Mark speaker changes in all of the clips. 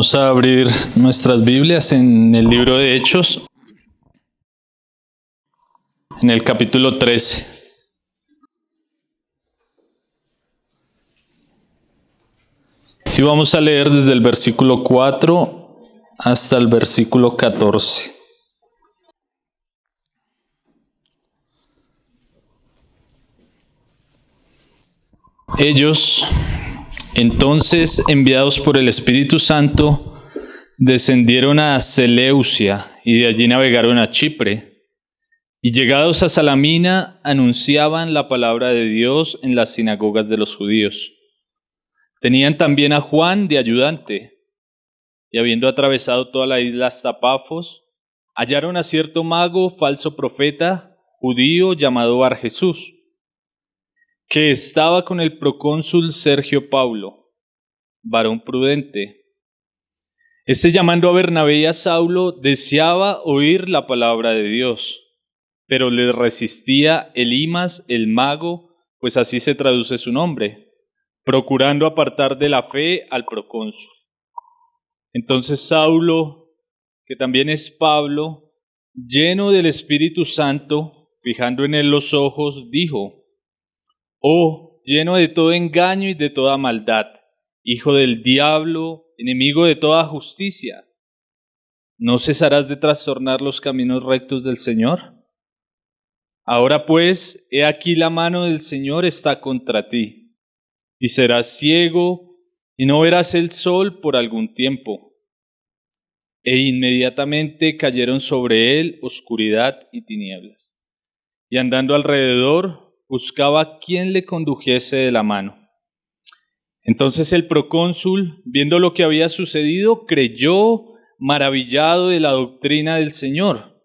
Speaker 1: Vamos a abrir nuestras Biblias en el libro de Hechos, en el capítulo 13. Y vamos a leer desde el versículo 4 hasta el versículo 14. Ellos, entonces, enviados por el Espíritu Santo, descendieron a Seleucia y de allí navegaron a Chipre. Y llegados a Salamina, anunciaban la palabra de Dios en las sinagogas de los judíos. Tenían también a Juan de ayudante, y habiendo atravesado toda la isla hasta Pafos, hallaron a cierto mago, falso profeta, judío, llamado Barjesús, que estaba con el procónsul Sergio Paulo, varón prudente. Este, llamando a Bernabé y a Saulo, deseaba oír la palabra de Dios, pero le resistía Elimas el mago, pues así se traduce su nombre, procurando apartar de la fe al procónsul. Entonces Saulo, que también es Pablo, lleno del Espíritu Santo, fijando en él los ojos, dijo: «Oh, lleno de todo engaño y de toda maldad, hijo del diablo, enemigo de toda justicia, ¿no cesarás de trastornar los caminos rectos del Señor? Ahora pues, he aquí la mano del Señor está contra ti, y serás ciego, y no verás el sol por algún tiempo». E inmediatamente cayeron sobre él oscuridad y tinieblas. Y andando alrededor, buscaba quién le condujese de la mano. Entonces el procónsul, viendo lo que había sucedido, creyó, maravillado de la doctrina del Señor.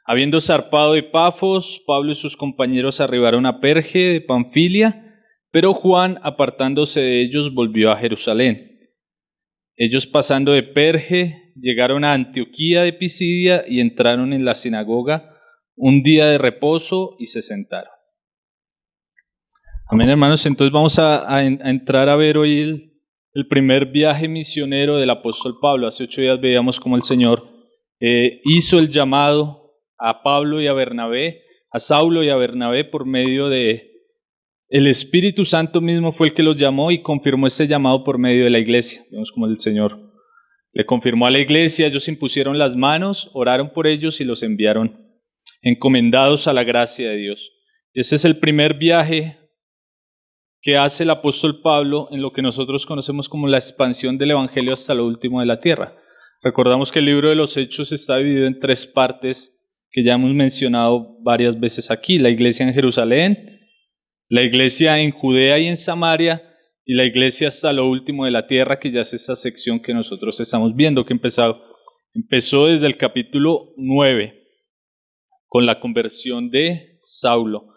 Speaker 1: Habiendo zarpado de Pafos, Pablo y sus compañeros arribaron a Perge de Panfilia, pero Juan, apartándose de ellos, volvió a Jerusalén. Ellos, pasando de Perge, llegaron a Antioquía de Pisidia y entraron en la sinagoga un día de reposo y se sentaron. Amén, hermanos. Entonces vamos a entrar a ver hoy el primer viaje misionero del apóstol Pablo. Hace 8 días veíamos cómo el Señor hizo el llamado a Pablo y a Bernabé, a Saulo y a Bernabé, por medio de el Espíritu Santo mismo. Fue el que los llamó y confirmó este llamado por medio de la iglesia. Vemos cómo el Señor le confirmó a la iglesia. Ellos impusieron las manos, oraron por ellos y los enviaron encomendados a la gracia de Dios. Ese es el primer viaje que hace el apóstol Pablo en lo que nosotros conocemos como la expansión del evangelio hasta lo último de la tierra. Recordamos que el libro de los Hechos está dividido en 3 partes que ya hemos mencionado varias veces aquí: la iglesia en Jerusalén, la iglesia en Judea y en Samaria, y la iglesia hasta lo último de la tierra, que ya es esta sección que nosotros estamos viendo, que empezó desde el capítulo 9 con la conversión de Saulo.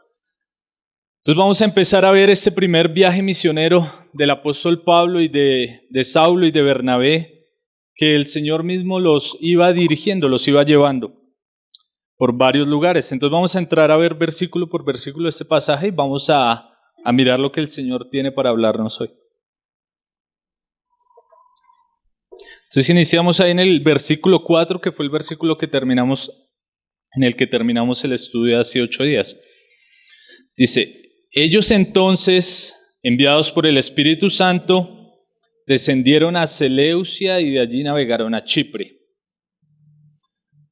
Speaker 1: Entonces vamos a empezar a ver este primer viaje misionero del apóstol Pablo y de Saulo y de Bernabé, que el Señor mismo los iba dirigiendo, los iba llevando por varios lugares. Entonces vamos a entrar a ver versículo por versículo este pasaje y vamos a mirar lo que el Señor tiene para hablarnos hoy. Entonces iniciamos ahí en el versículo 4, que fue el versículo en el que terminamos el estudio hace 8 días. Dice: «Ellos entonces, enviados por el Espíritu Santo, descendieron a Seleucia y de allí navegaron a Chipre».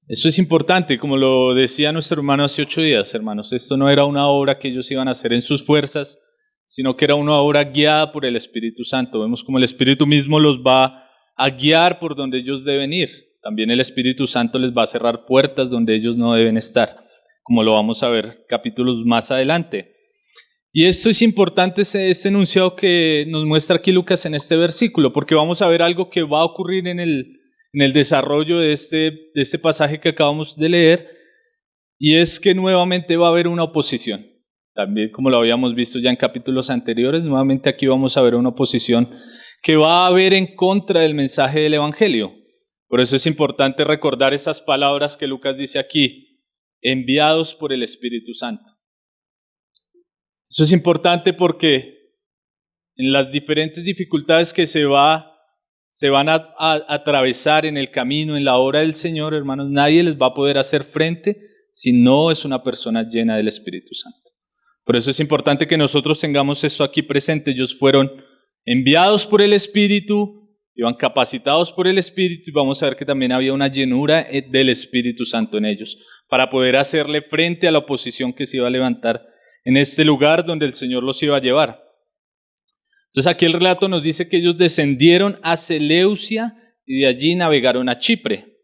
Speaker 1: Eso es importante, como lo decía nuestro hermano hace 8 días, hermanos. Esto no era una obra que ellos iban a hacer en sus fuerzas, sino que era una obra guiada por el Espíritu Santo. Vemos como el Espíritu mismo los va a guiar por donde ellos deben ir. También el Espíritu Santo les va a cerrar puertas donde ellos no deben estar, como lo vamos a ver capítulos más adelante. Y esto es importante, este enunciado que nos muestra aquí Lucas en este versículo, porque vamos a ver algo que va a ocurrir en el desarrollo de este pasaje que acabamos de leer, y es que nuevamente va a haber una oposición. También, como lo habíamos visto ya en capítulos anteriores, nuevamente aquí vamos a ver una oposición que va a haber en contra del mensaje del Evangelio. Por eso es importante recordar esas palabras que Lucas dice aquí: enviados por el Espíritu Santo. Eso es importante porque en las diferentes dificultades que se va se van a atravesar en el camino, en la obra del Señor, hermanos, nadie les va a poder hacer frente si no es una persona llena del Espíritu Santo. Por eso es importante que nosotros tengamos esto aquí presente. Ellos fueron enviados por el Espíritu, iban capacitados por el Espíritu, y vamos a ver que también había una llenura del Espíritu Santo en ellos, para poder hacerle frente a la oposición que se iba a levantar en este lugar donde el Señor los iba a llevar. Entonces aquí el relato nos dice que ellos descendieron a Seleucia y de allí navegaron a Chipre.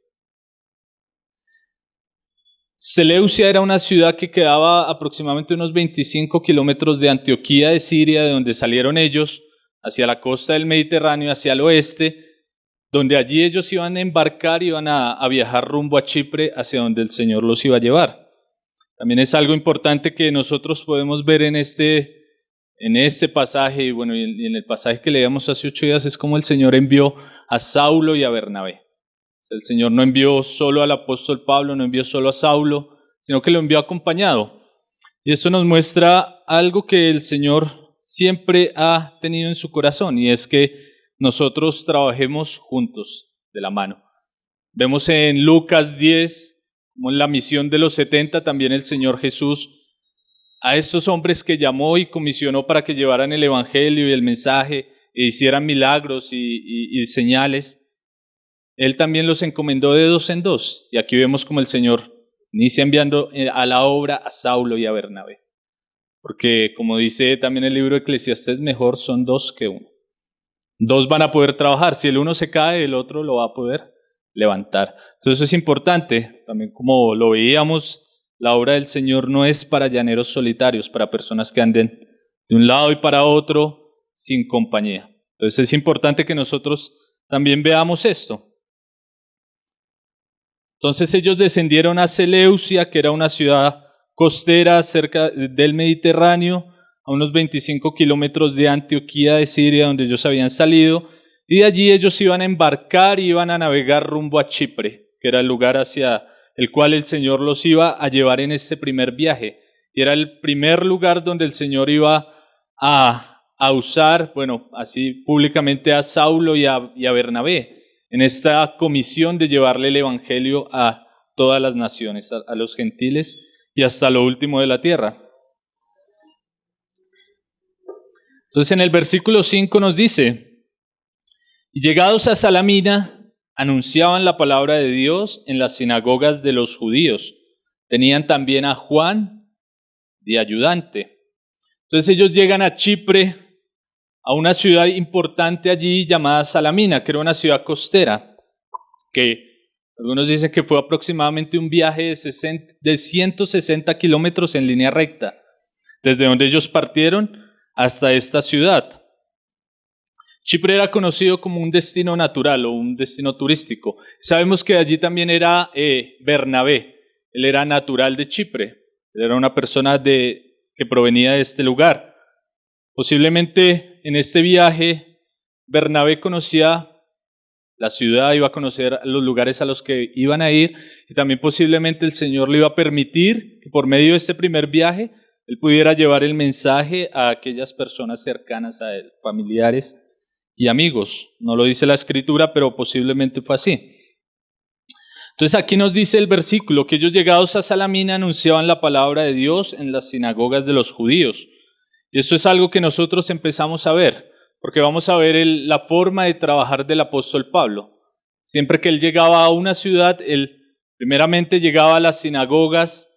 Speaker 1: Seleucia era una ciudad que quedaba aproximadamente unos 25 kilómetros de Antioquía de Siria, de donde salieron ellos, hacia la costa del Mediterráneo, hacia el oeste, donde allí ellos iban a embarcar y iban a viajar rumbo a Chipre, hacia donde el Señor los iba a llevar. También es algo importante que nosotros podemos ver en este pasaje, y bueno, y en el pasaje que leíamos hace 8 días, es como el Señor envió a Saulo y a Bernabé. El Señor no envió solo al apóstol Pablo, no envió solo a Saulo, sino que lo envió acompañado. Y esto nos muestra algo que el Señor siempre ha tenido en su corazón, y es que nosotros trabajemos juntos, de la mano. Vemos en Lucas 10, como en la misión de los 70, también el Señor Jesús, a estos hombres que llamó y comisionó para que llevaran el Evangelio y el mensaje, e hicieran milagros y señales, Él también los encomendó de 2 en 2. Y aquí vemos como el Señor inicia enviando a la obra a Saulo y a Bernabé. Porque como dice también el libro de Eclesiastés, mejor son 2 que 1. 2 van a poder trabajar. Si el uno se cae, el otro lo va a poder levantar. Entonces es importante, también como lo veíamos, la obra del Señor no es para llaneros solitarios, para personas que anden de un lado y para otro sin compañía. Entonces es importante que nosotros también veamos esto. Entonces ellos descendieron a Seleucia, que era una ciudad costera cerca del Mediterráneo, a unos 25 kilómetros de Antioquía de Siria, donde ellos habían salido, y de allí ellos iban a embarcar y iban a navegar rumbo a Chipre, que era el lugar hacia el cual el Señor los iba a llevar en este primer viaje. Y era el primer lugar donde el Señor iba a usar, bueno, así públicamente a Saulo y a Bernabé, en esta comisión de llevarle el Evangelio a todas las naciones, a los gentiles y hasta lo último de la tierra. Entonces en el versículo 5 nos dice: y llegados a Salamina, anunciaban la palabra de Dios en las sinagogas de los judíos. Tenían también a Juan de ayudante. Entonces ellos llegan a Chipre, a una ciudad importante allí llamada Salamina, que era una ciudad costera, que algunos dicen que fue aproximadamente un viaje de 160 kilómetros en línea recta, desde donde ellos partieron hasta esta ciudad. Chipre era conocido como un destino natural o un destino turístico. Sabemos que allí también era Bernabé, él era natural de Chipre, él era una persona que provenía de este lugar. Posiblemente en este viaje Bernabé conocía la ciudad, iba a conocer los lugares a los que iban a ir, y también posiblemente el Señor le iba a permitir que por medio de este primer viaje él pudiera llevar el mensaje a aquellas personas cercanas a él, familiares y amigos. No lo dice la Escritura, pero posiblemente fue así. Entonces aquí nos dice el versículo que ellos, llegados a Salamina, anunciaban la palabra de Dios en las sinagogas de los judíos. Y eso es algo que nosotros empezamos a ver, porque vamos a ver la forma de trabajar del apóstol Pablo. Siempre que él llegaba a una ciudad, él primeramente llegaba a las sinagogas,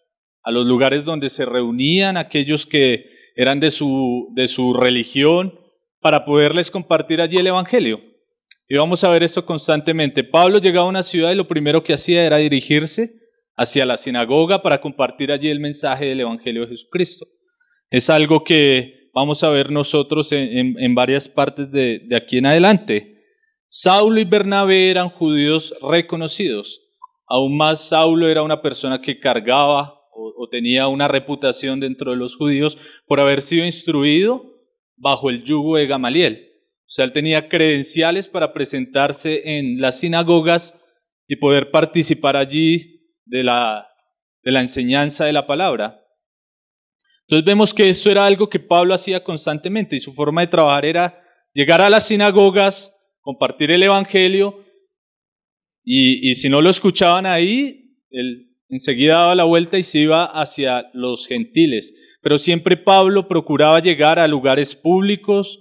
Speaker 1: a los lugares donde se reunían aquellos que eran de su religión, para poderles compartir allí el Evangelio. Y vamos a ver esto constantemente. Pablo llegaba a una ciudad y lo primero que hacía era dirigirse hacia la sinagoga para compartir allí el mensaje del Evangelio de Jesucristo. Es algo que vamos a ver nosotros en varias partes de aquí en adelante. Saulo y Bernabé eran judíos reconocidos. Aún más, Saulo era una persona que cargaba o tenía una reputación dentro de los judíos por haber sido instruido bajo el yugo de Gamaliel. O sea, él tenía credenciales para presentarse en las sinagogas y poder participar allí de la enseñanza de la palabra. Entonces vemos que eso era algo que Pablo hacía constantemente, y su forma de trabajar era llegar a las sinagogas, compartir el evangelio, y si no lo escuchaban ahí, él enseguida daba la vuelta y se iba hacia los gentiles. Pero siempre Pablo procuraba llegar a lugares públicos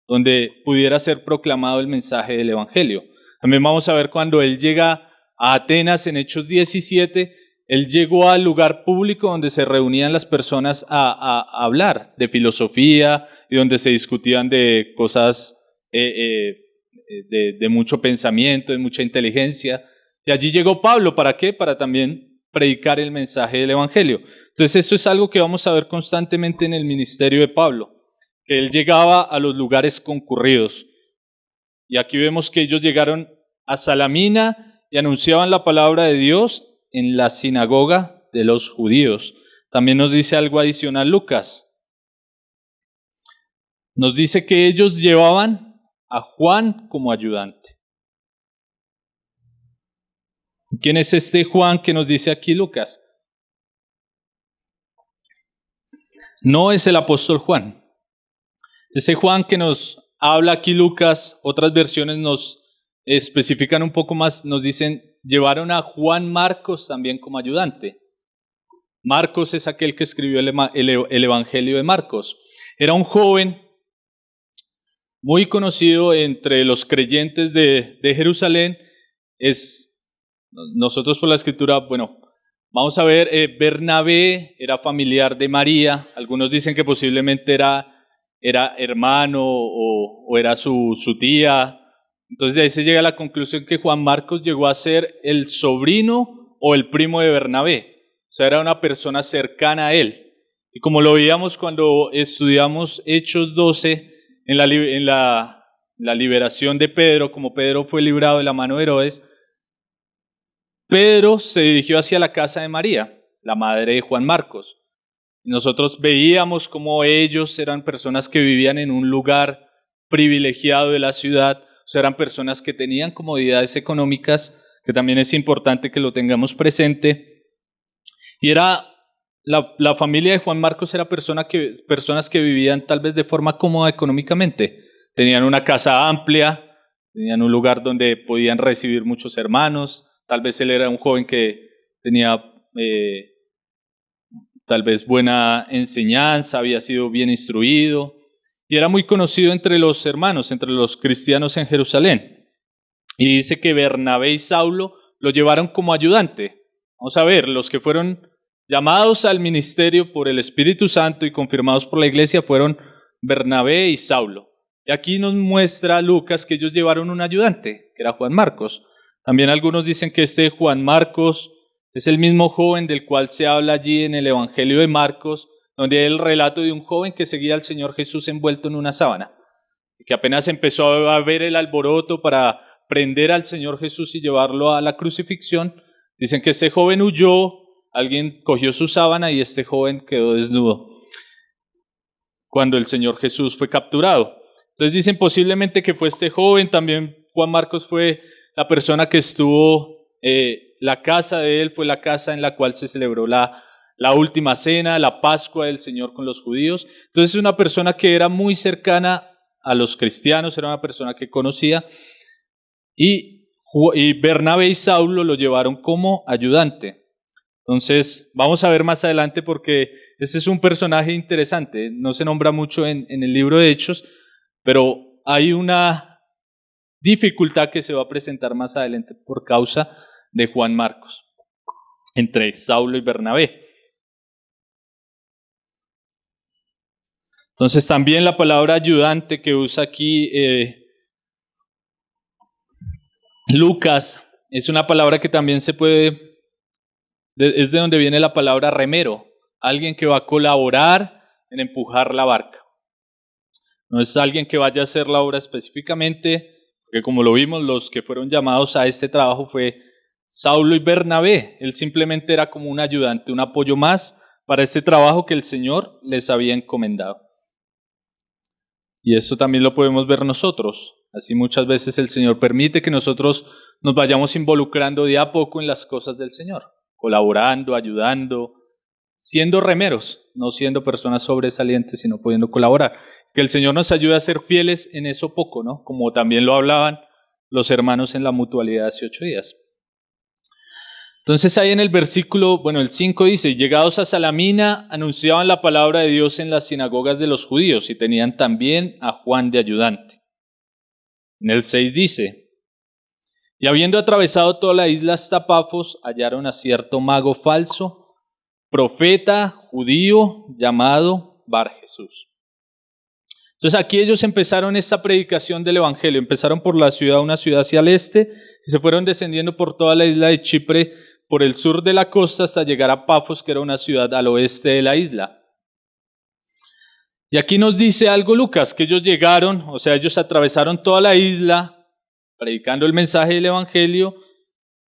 Speaker 1: donde pudiera ser proclamado el mensaje del evangelio. También vamos a ver cuando él llega a Atenas en Hechos 17, él llegó al lugar público donde se reunían las personas a hablar de filosofía y donde se discutían de cosas de mucho pensamiento, de mucha inteligencia. Y allí llegó Pablo, ¿para qué? Para también predicar el mensaje del evangelio. Entonces esto es algo que vamos a ver constantemente en el ministerio de Pablo, que él llegaba a los lugares concurridos. Y aquí vemos que ellos llegaron a Salamina y anunciaban la palabra de Dios en la sinagoga de los judíos. También nos dice algo adicional Lucas. Nos dice que ellos llevaban a Juan como ayudante. ¿Quién es este Juan que nos dice aquí Lucas? No es el apóstol Juan. Ese Juan que nos habla aquí Lucas, otras versiones nos especifican un poco más, nos dicen, llevaron a Juan Marcos también como ayudante. Marcos es aquel que escribió el Evangelio de Marcos. Era un joven muy conocido entre los creyentes de Jerusalén. Nosotros por la escritura, vamos a ver, Bernabé era familiar de María. Algunos dicen que posiblemente era hermano o era su tía. Entonces de ahí se llega a la conclusión que Juan Marcos llegó a ser el sobrino o el primo de Bernabé. O sea, era una persona cercana a él. Y como lo veíamos cuando estudiamos Hechos 12, en la liberación de Pedro, como Pedro fue librado de la mano de Herodes, Pedro se dirigió hacia la casa de María, la madre de Juan Marcos. Nosotros veíamos cómo ellos eran personas que vivían en un lugar privilegiado de la ciudad, o sea, eran personas que tenían comodidades económicas, que también es importante que lo tengamos presente. Y era la familia de Juan Marcos era personas que vivían tal vez de forma cómoda económicamente. Tenían una casa amplia, tenían un lugar donde podían recibir muchos hermanos. Tal vez él era un joven que tenía tal vez buena enseñanza, había sido bien instruido y era muy conocido entre los hermanos, entre los cristianos en Jerusalén. Y dice que Bernabé y Saulo lo llevaron como ayudante. Vamos a ver, los que fueron llamados al ministerio por el Espíritu Santo y confirmados por la iglesia fueron Bernabé y Saulo. Y aquí nos muestra Lucas que ellos llevaron un ayudante, que era Juan Marcos. También algunos dicen que este Juan Marcos es el mismo joven del cual se habla allí en el Evangelio de Marcos, donde hay el relato de un joven que seguía al Señor Jesús envuelto en una sábana, y que apenas empezó a ver el alboroto para prender al Señor Jesús y llevarlo a la crucifixión. Dicen que este joven huyó, alguien cogió su sábana y este joven quedó desnudo cuando el Señor Jesús fue capturado. Entonces dicen posiblemente que fue este joven. También Juan Marcos fue la persona que estuvo, la casa de él fue la casa en la cual se celebró la última cena, la Pascua del Señor con los judíos. Entonces es una persona que era muy cercana a los cristianos, era una persona que conocía, y Bernabé y Saulo lo llevaron como ayudante. Entonces vamos a ver más adelante porque este es un personaje interesante, no se nombra mucho en el libro de Hechos, pero hay una dificultad que se va a presentar más adelante por causa de Juan Marcos, entre Saulo y Bernabé. Entonces también la palabra ayudante que usa aquí Lucas es una palabra que también es de donde viene la palabra remero, alguien que va a colaborar en empujar la barca. No es alguien que vaya a hacer la obra específicamente, porque como lo vimos, los que fueron llamados a este trabajo fue Saulo y Bernabé. Él simplemente era como un ayudante, un apoyo más para este trabajo que el Señor les había encomendado. Y eso también lo podemos ver nosotros. Así muchas veces el Señor permite que nosotros nos vayamos involucrando de a poco en las cosas del Señor, colaborando, ayudando, siendo remeros, no siendo personas sobresalientes, sino pudiendo colaborar. Que el Señor nos ayude a ser fieles en eso poco, ¿no? Como también lo hablaban los hermanos en la mutualidad hace 8 días. Entonces ahí en el versículo, el 5 dice, llegados a Salamina, anunciaban la palabra de Dios en las sinagogas de los judíos y tenían también a Juan de ayudante. En el 6 dice, y habiendo atravesado toda la isla hasta Pafos, hallaron a cierto mago falso, profeta judío llamado Barjesús. Entonces aquí ellos empezaron esta predicación del evangelio, empezaron por una ciudad hacia el este, y se fueron descendiendo por toda la isla de Chipre, por el sur de la costa hasta llegar a Pafos, que era una ciudad al oeste de la isla. Y aquí nos dice algo Lucas, que ellos llegaron, ellos atravesaron toda la isla, predicando el mensaje del evangelio,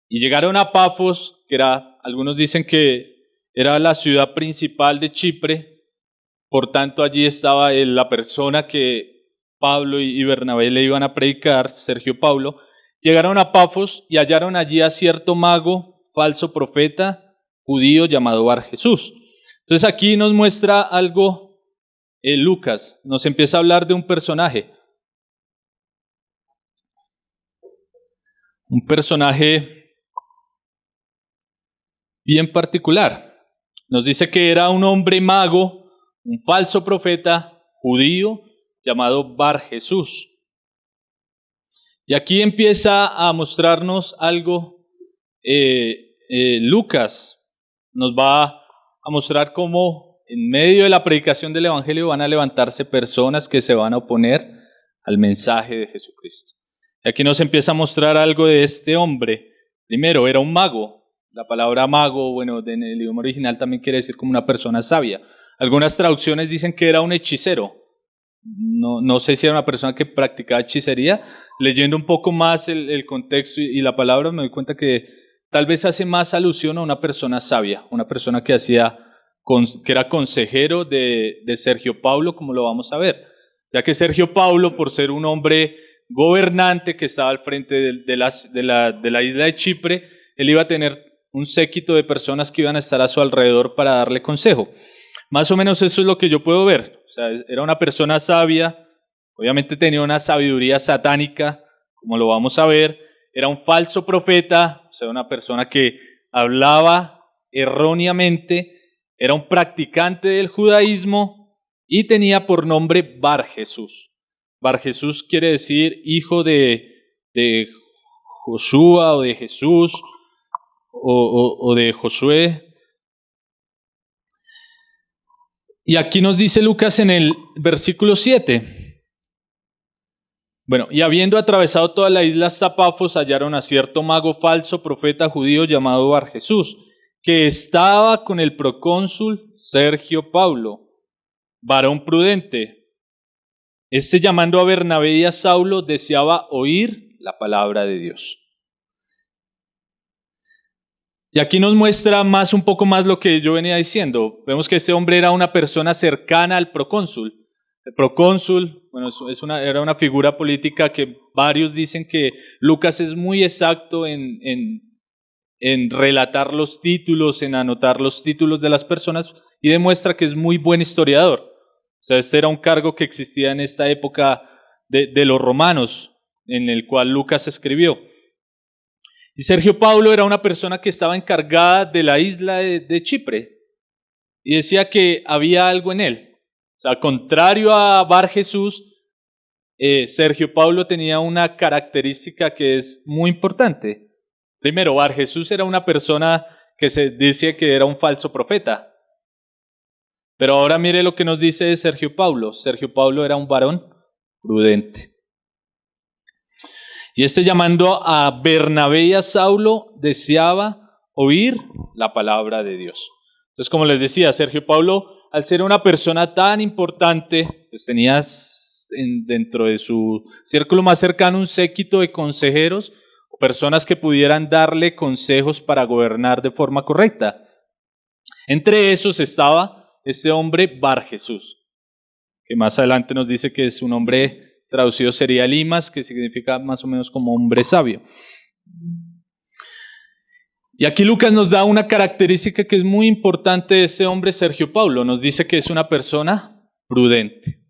Speaker 1: y llegaron a Pafos, que algunos dicen que era la ciudad principal de Chipre. Por tanto, allí estaba la persona que Pablo y Bernabé le iban a predicar, Sergio Paulo. Llegaron a Pafos y hallaron allí a cierto mago, falso profeta, judío llamado Barjesús. Entonces aquí nos muestra algo, Lucas, nos empieza a hablar de un personaje. Un personaje bien particular. Nos dice que era un hombre mago, un falso profeta judío llamado Barjesús. Y aquí empieza a mostrarnos algo, Lucas nos va a mostrar cómo en medio de la predicación del evangelio van a levantarse personas que se van a oponer al mensaje de Jesucristo. Y aquí nos empieza a mostrar algo de este hombre. Primero, era un mago. La palabra mago, en el idioma original también quiere decir como una persona sabia. Algunas traducciones dicen que era un hechicero. No sé si era una persona que practicaba hechicería. Leyendo un poco más el contexto y la palabra, me doy cuenta que tal vez hace más alusión a una persona sabia, una persona que era consejero de Sergio Paulo, como lo vamos a ver. Ya que Sergio Paulo, por ser un hombre gobernante que estaba al frente de la isla de Chipre, él iba a tener un séquito de personas que iban a estar a su alrededor para darle consejo. Más o menos eso es lo que yo puedo ver. Era una persona sabia, obviamente tenía una sabiduría satánica, como lo vamos a ver. Era un falso profeta, una persona que hablaba erróneamente, era un practicante del judaísmo y tenía por nombre Barjesús. Barjesús quiere decir hijo de Josué o de Jesús o de Josué. Y aquí nos dice Lucas en el versículo 7. Y habiendo atravesado toda la isla hasta Pafos, hallaron a cierto mago falso, profeta judío llamado Barjesús, que estaba con el procónsul Sergio Paulo, varón prudente. Este, llamando a Bernabé y a Saulo, deseaba oír la palabra de Dios. Y aquí nos muestra un poco más lo que yo venía diciendo. Vemos que este hombre era una persona cercana al procónsul. El procónsul, era una figura política que varios dicen que Lucas es muy exacto en relatar los títulos, en anotar los títulos de las personas, y demuestra que es muy buen historiador. Este era un cargo que existía en esta época de los romanos, en el cual Lucas escribió. Y Sergio Paulo era una persona que estaba encargada de la isla de Chipre y decía que había algo en él. Contrario a Barjesús, Sergio Paulo tenía una característica que es muy importante. Primero, Barjesús era una persona que se dice que era un falso profeta. Pero ahora mire lo que nos dice de Sergio Paulo. Sergio Paulo era un varón prudente. Y llamando a Bernabé y a Saulo, deseaba oír la palabra de Dios. Entonces, como les decía, Sergio Paulo, al ser una persona tan importante, pues tenía dentro de su círculo más cercano un séquito de consejeros o personas que pudieran darle consejos para gobernar de forma correcta. Entre esos estaba este hombre Barjesús, que más adelante nos dice que es un hombre traducido sería Limas, que significa más o menos como hombre sabio. Y aquí Lucas nos da una característica que es muy importante de ese hombre Sergio Paulo. Nos dice que es una persona prudente.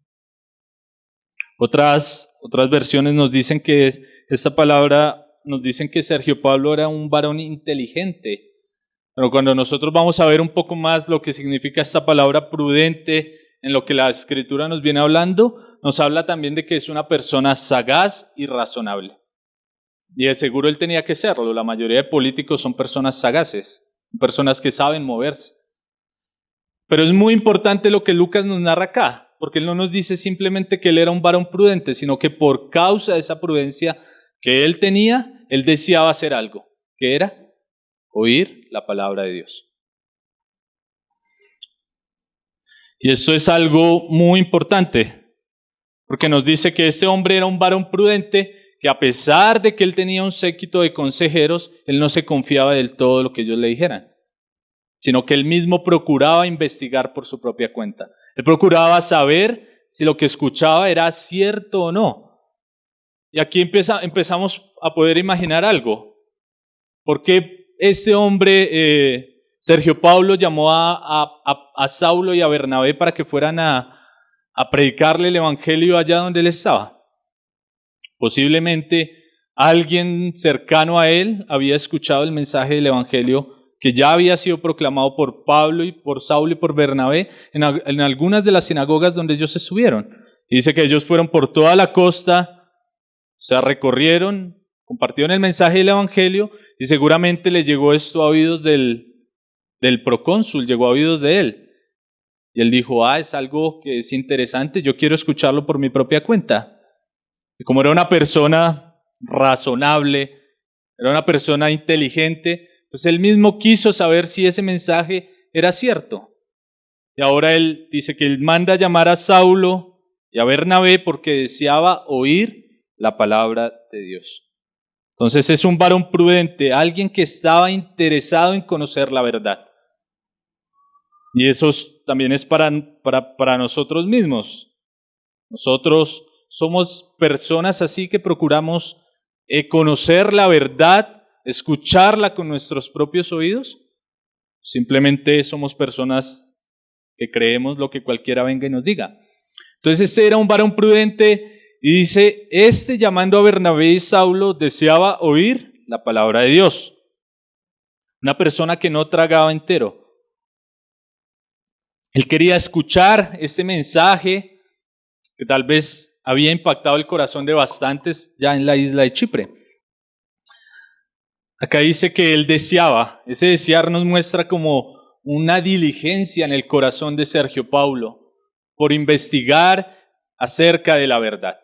Speaker 1: Otras versiones nos dicen que esta palabra nos dicen que Sergio Pablo era un varón inteligente. Pero cuando nosotros vamos a ver un poco más lo que significa esta palabra prudente, en lo que la Escritura nos viene hablando, nos habla también de que es una persona sagaz y razonable. Y de seguro él tenía que serlo. La mayoría de políticos son personas sagaces, personas que saben moverse. Pero es muy importante lo que Lucas nos narra acá, porque él no nos dice simplemente que él era un varón prudente, sino que por causa de esa prudencia que él tenía, él deseaba hacer algo. ¿Qué era? Oír la palabra de Dios. Y esto es algo muy importante, porque nos dice que este hombre era un varón prudente, que a pesar de que él tenía un séquito de consejeros, él no se confiaba del todo lo que ellos le dijeran, sino que él mismo procuraba investigar por su propia cuenta. Él procuraba saber si lo que escuchaba era cierto o no. Y aquí empezamos a poder imaginar algo. ¿Por qué este hombre, Sergio Pablo, llamó a Saulo y a Bernabé para que fueran a predicarle el evangelio allá donde él estaba? Posiblemente alguien cercano a él había escuchado el mensaje del evangelio que ya había sido proclamado por Pablo y por Saulo y por Bernabé en algunas de las sinagogas donde ellos estuvieron. Y dice que ellos fueron por toda la costa, o sea, recorrieron, compartieron el mensaje del evangelio y seguramente le llegó esto a oídos del procónsul, llegó a oídos de él. Y él dijo, es algo que es interesante, yo quiero escucharlo por mi propia cuenta. Y como era una persona razonable, era una persona inteligente, pues él mismo quiso saber si ese mensaje era cierto. Y ahora él dice que él manda a llamar a Saulo y a Bernabé porque deseaba oír la palabra de Dios. Entonces es un varón prudente, alguien que estaba interesado en conocer la verdad. Y eso también es para nosotros mismos. Nosotros somos personas así que procuramos conocer la verdad, escucharla con nuestros propios oídos. Simplemente somos personas que creemos lo que cualquiera venga y nos diga. Entonces este era un varón prudente y dice, llamando a Bernabé y Saulo deseaba oír la palabra de Dios. Una persona que no tragaba entero. Él quería escuchar ese mensaje que tal vez había impactado el corazón de bastantes ya en la isla de Chipre. Acá dice que él deseaba, ese desear nos muestra como una diligencia en el corazón de Sergio Pablo por investigar acerca de la verdad.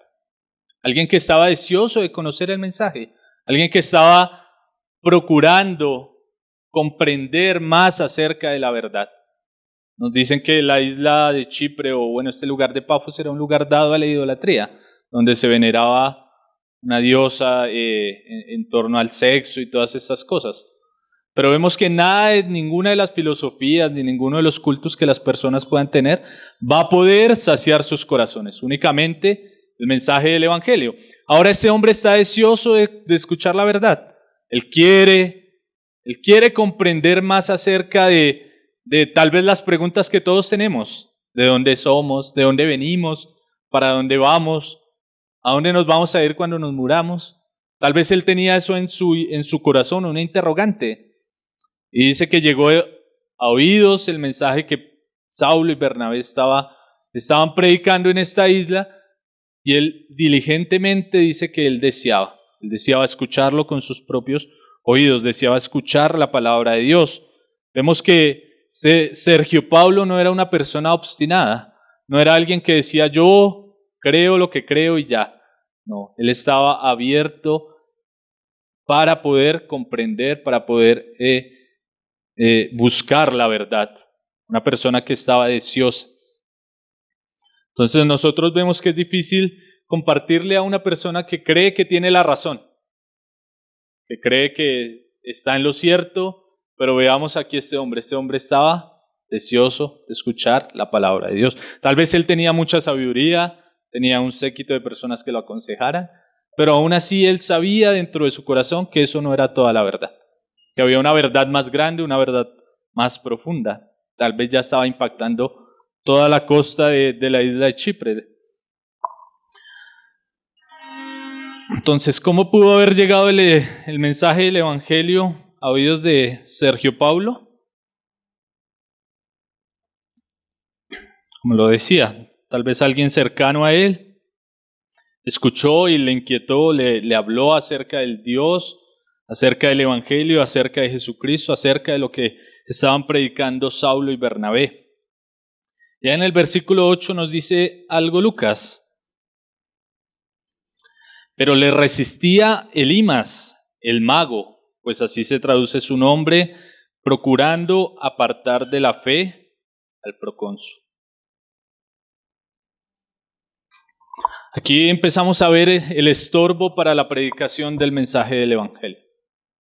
Speaker 1: Alguien que estaba deseoso de conocer el mensaje, alguien que estaba procurando comprender más acerca de la verdad. Nos dicen que la isla de Chipre, este lugar de Pafos era un lugar dado a la idolatría, donde se veneraba una diosa en torno al sexo y todas estas cosas. Pero vemos que ninguna de las filosofías ni ninguno de los cultos que las personas puedan tener va a poder saciar sus corazones, únicamente el mensaje del evangelio. Ahora este hombre está deseoso de escuchar la verdad. Él quiere comprender más acerca de tal vez las preguntas que todos tenemos, de dónde somos, de dónde venimos, para dónde vamos, a dónde nos vamos a ir cuando nos muramos. Tal vez él tenía eso en su corazón, una interrogante. Y dice que llegó a oídos el mensaje que Saulo y Bernabé estaban predicando en esta isla, y él diligentemente dice que él deseaba escucharlo con sus propios oídos, deseaba escuchar la palabra de Dios. Vemos que Sergio Pablo no era una persona obstinada, no era alguien que decía yo creo lo que creo y ya. No, él estaba abierto para poder comprender, para poder buscar la verdad. Una persona que estaba deseosa. Entonces nosotros vemos que es difícil compartirle a una persona que cree que tiene la razón, que cree que está en lo cierto. Pero veamos aquí este hombre estaba deseoso de escuchar la palabra de Dios. Tal vez él tenía mucha sabiduría, tenía un séquito de personas que lo aconsejaran, pero aún así él sabía dentro de su corazón que eso no era toda la verdad, que había una verdad más grande, una verdad más profunda. Tal vez ya estaba impactando toda la costa de la isla de Chipre. Entonces, ¿cómo pudo haber llegado el mensaje del Evangelio a oídos de Sergio Paulo? Como lo decía, tal vez alguien cercano a él escuchó y le inquietó, le habló acerca del Dios, acerca del Evangelio, acerca de Jesucristo, acerca de lo que estaban predicando Saulo y Bernabé. Ya en el versículo 8 nos dice algo Lucas. Pero le resistía Elimas, el mago, pues así se traduce su nombre, procurando apartar de la fe al procónsul. Aquí empezamos a ver el estorbo para la predicación del mensaje del Evangelio.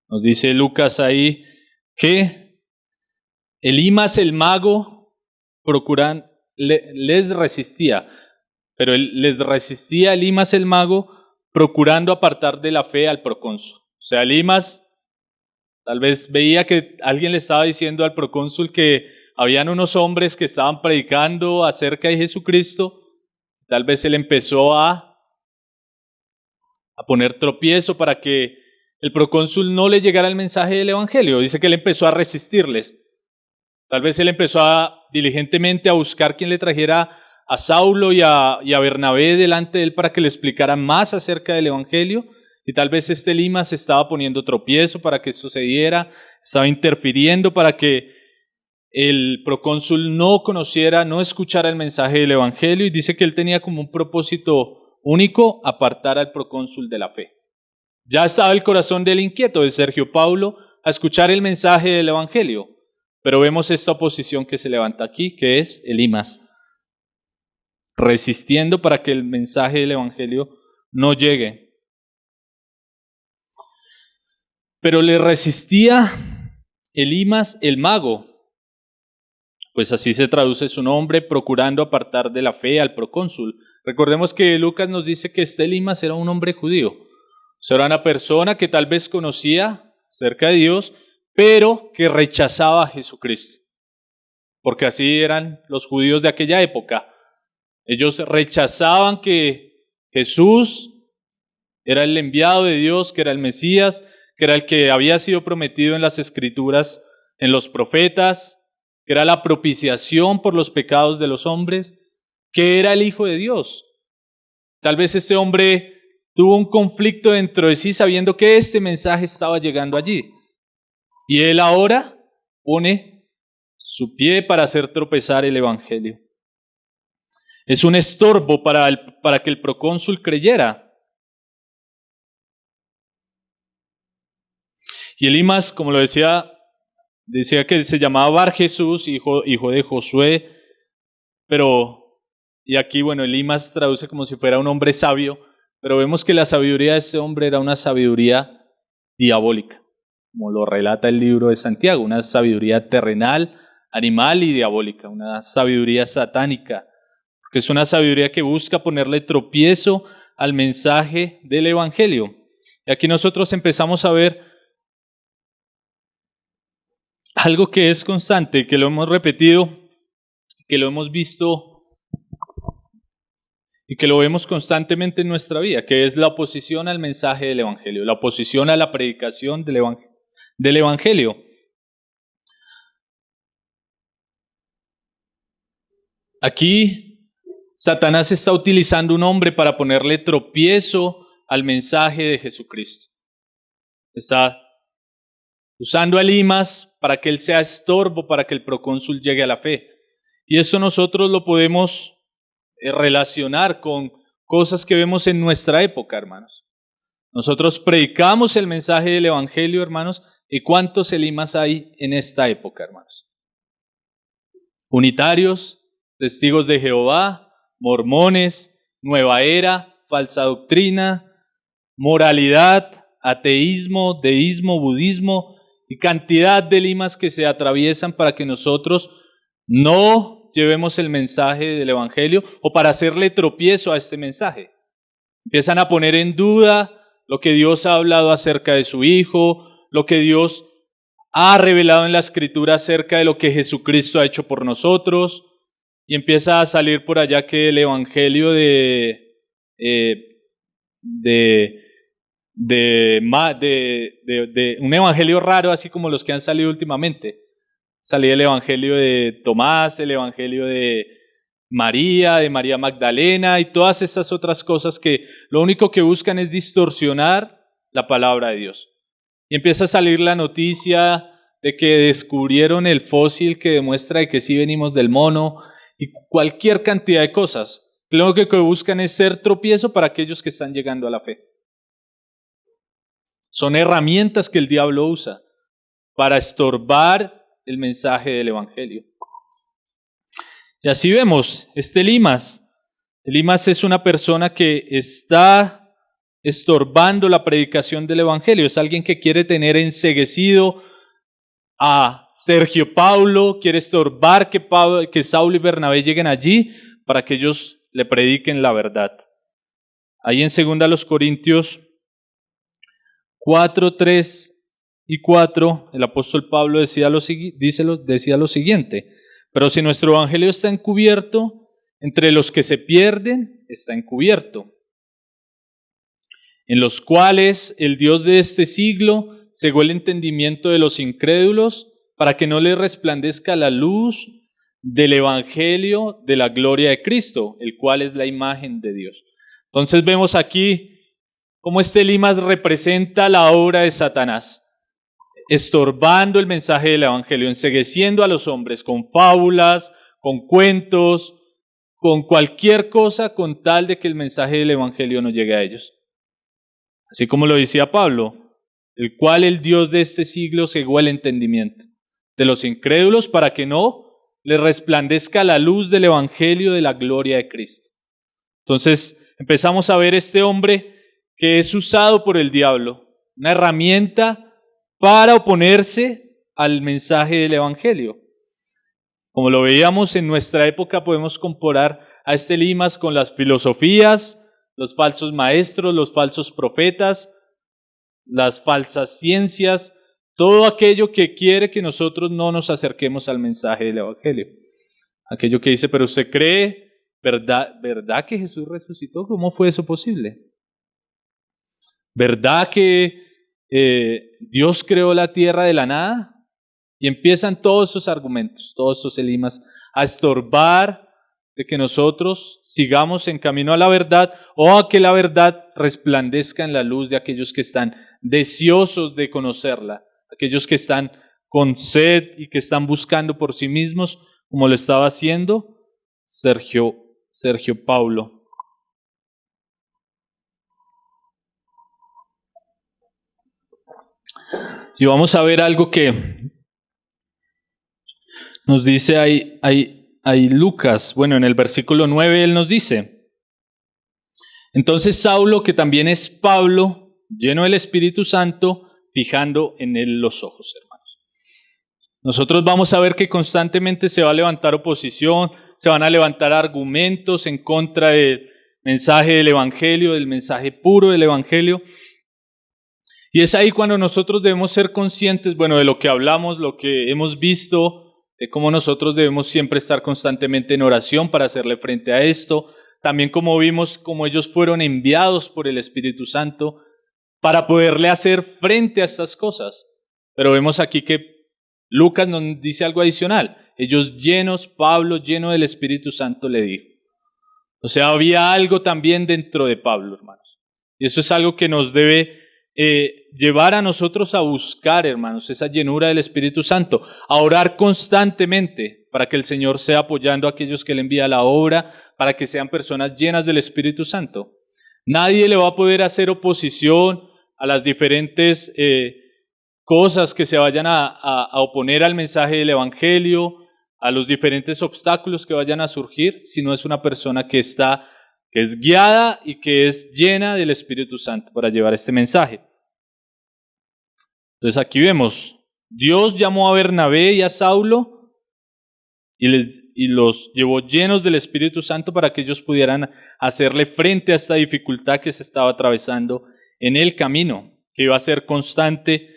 Speaker 1: Nos dice Lucas ahí que Elimas, el mago, les resistía, pero les resistía Elimas, el mago, procurando apartar de la fe al procónsul. O sea, Elimas tal vez veía que alguien le estaba diciendo al procónsul que habían unos hombres que estaban predicando acerca de Jesucristo. Tal vez él empezó a poner tropiezo para que el procónsul no le llegara el mensaje del Evangelio. Dice que él empezó a resistirles. Tal vez él empezó diligentemente a buscar quien le trajera a Saulo y a Bernabé delante de él para que le explicaran más acerca del Evangelio. Y tal vez Elimas se estaba poniendo tropiezo para que esto se diera, estaba interfiriendo para que el procónsul no conociera, no escuchara el mensaje del Evangelio, y dice que él tenía como un propósito único: apartar al procónsul de la fe. Ya estaba el corazón del inquieto de Sergio Paulo a escuchar el mensaje del Evangelio, pero vemos esta oposición que se levanta aquí, que es Elimas, resistiendo para que el mensaje del Evangelio no llegue. Pero le resistía Elimas, el mago, pues así se traduce su nombre, procurando apartar de la fe al procónsul. Recordemos que Lucas nos dice que Elimas era un hombre judío. O sea, era una persona que tal vez conocía acerca de Dios, pero que rechazaba a Jesucristo. Porque así eran los judíos de aquella época. Ellos rechazaban que Jesús era el enviado de Dios, que era el Mesías, que era el que había sido prometido en las Escrituras, en los profetas, que era la propiciación por los pecados de los hombres, que era el Hijo de Dios. Tal vez ese hombre tuvo un conflicto dentro de sí sabiendo que este mensaje estaba llegando allí. Y él ahora pone su pie para hacer tropezar el Evangelio. Es un estorbo para que el procónsul creyera. Y Elimas, como lo decía que se llamaba Bar Jesús, hijo de Josué, y aquí, Elimas traduce como si fuera un hombre sabio, pero vemos que la sabiduría de este hombre era una sabiduría diabólica, como lo relata el libro de Santiago, una sabiduría terrenal, animal y diabólica, una sabiduría satánica, porque es una sabiduría que busca ponerle tropiezo al mensaje del Evangelio. Y aquí nosotros empezamos a ver algo que es constante, que lo hemos repetido, que lo hemos visto y que lo vemos constantemente en nuestra vida, que es la oposición al mensaje del Evangelio, la oposición a la predicación del Evangelio. Aquí Satanás está utilizando un hombre para ponerle tropiezo al mensaje de Jesucristo. Está usando a Elimas para que él sea estorbo, para que el procónsul llegue a la fe. Y eso nosotros lo podemos relacionar con cosas que vemos en nuestra época, hermanos. Nosotros predicamos el mensaje del Evangelio, hermanos, ¿y cuántos Elimas hay en esta época, hermanos? Unitarios, testigos de Jehová, mormones, nueva era, falsa doctrina, moralidad, ateísmo, deísmo, budismo y cantidad de Elimas que se atraviesan para que nosotros no llevemos el mensaje del Evangelio o para hacerle tropiezo a este mensaje. Empiezan a poner en duda lo que Dios ha hablado acerca de su Hijo, lo que Dios ha revelado en la Escritura acerca de lo que Jesucristo ha hecho por nosotros, y empieza a salir por allá que el Evangelio de de un evangelio raro, así como los que han salido últimamente. Salía el evangelio de Tomás, el evangelio de María Magdalena y todas estas otras cosas que lo único que buscan es distorsionar la palabra de Dios. Y empieza a salir la noticia de que descubrieron el fósil que demuestra de que sí venimos del mono y cualquier cantidad de cosas. Lo único que buscan es ser tropiezo para aquellos que están llegando a la fe. Son herramientas que el diablo usa para estorbar el mensaje del evangelio. Y así vemos, Elimas es una persona que está estorbando la predicación del evangelio, es alguien que quiere tener enceguecido a Sergio Paulo, quiere estorbar que Saulo y Bernabé lleguen allí para que ellos le prediquen la verdad. Ahí en 2 Corintios 4, 3 y 4, el apóstol Pablo decía lo siguiente: pero si nuestro evangelio está encubierto, entre los que se pierden está encubierto, en los cuales el Dios de este siglo cegó el entendimiento de los incrédulos para que no les resplandezca la luz del evangelio de la gloria de Cristo, el cual es la imagen de Dios. Entonces vemos aquí cómo Elimas representa la obra de Satanás, estorbando el mensaje del evangelio, encegueciendo a los hombres con fábulas, con cuentos, con cualquier cosa con tal de que el mensaje del evangelio no llegue a ellos. Así como lo decía Pablo, el cual el Dios de este siglo cegó el entendimiento de los incrédulos para que no les resplandezca la luz del evangelio de la gloria de Cristo. Entonces empezamos a ver este hombre que es usado por el diablo, una herramienta para oponerse al mensaje del evangelio. Como lo veíamos en nuestra época, podemos comparar a Elimas con las filosofías, los falsos maestros, los falsos profetas, las falsas ciencias, todo aquello que quiere que nosotros no nos acerquemos al mensaje del evangelio. Aquello que dice, pero usted cree, ¿verdad que Jesús resucitó? ¿Cómo fue eso posible? ¿Verdad que Dios creó la tierra de la nada? Y empiezan todos esos argumentos, todos esos Elimas, a estorbar de que nosotros sigamos en camino a la verdad o a que la verdad resplandezca en la luz de aquellos que están deseosos de conocerla, aquellos que están con sed y que están buscando por sí mismos, como lo estaba haciendo Sergio Paulo. Y vamos a ver algo que nos dice ahí Lucas. Bueno, en el versículo 9 él nos dice: entonces Saulo, que también es Pablo, lleno del Espíritu Santo, fijando en él los ojos, hermanos. Nosotros vamos a ver que constantemente se va a levantar oposición, se van a levantar argumentos en contra del mensaje del evangelio, del mensaje puro del evangelio. Y es ahí cuando nosotros debemos ser conscientes, bueno, de lo que hablamos, lo que hemos visto, de cómo nosotros debemos siempre estar constantemente en oración para hacerle frente a esto. También como vimos, cómo ellos fueron enviados por el Espíritu Santo para poderle hacer frente a estas cosas. Pero vemos aquí que Lucas nos dice algo adicional. Ellos llenos, Pablo lleno del Espíritu Santo le dijo. O sea, había algo también dentro de Pablo, hermanos. Y eso es algo que nos debe llevar a nosotros a buscar, hermanos, esa llenura del Espíritu Santo, a orar constantemente para que el Señor sea apoyando a aquellos que le envía la obra, para que sean personas llenas del Espíritu Santo. Nadie le va a poder hacer oposición a las diferentes cosas que se vayan a oponer al mensaje del Evangelio, a los diferentes obstáculos que vayan a surgir, si no es una persona que es guiada y que es llena del Espíritu Santo para llevar este mensaje. Entonces aquí vemos, Dios llamó a Bernabé y a Saulo y los llevó llenos del Espíritu Santo para que ellos pudieran hacerle frente a esta dificultad que se estaba atravesando en el camino, que iba a ser constante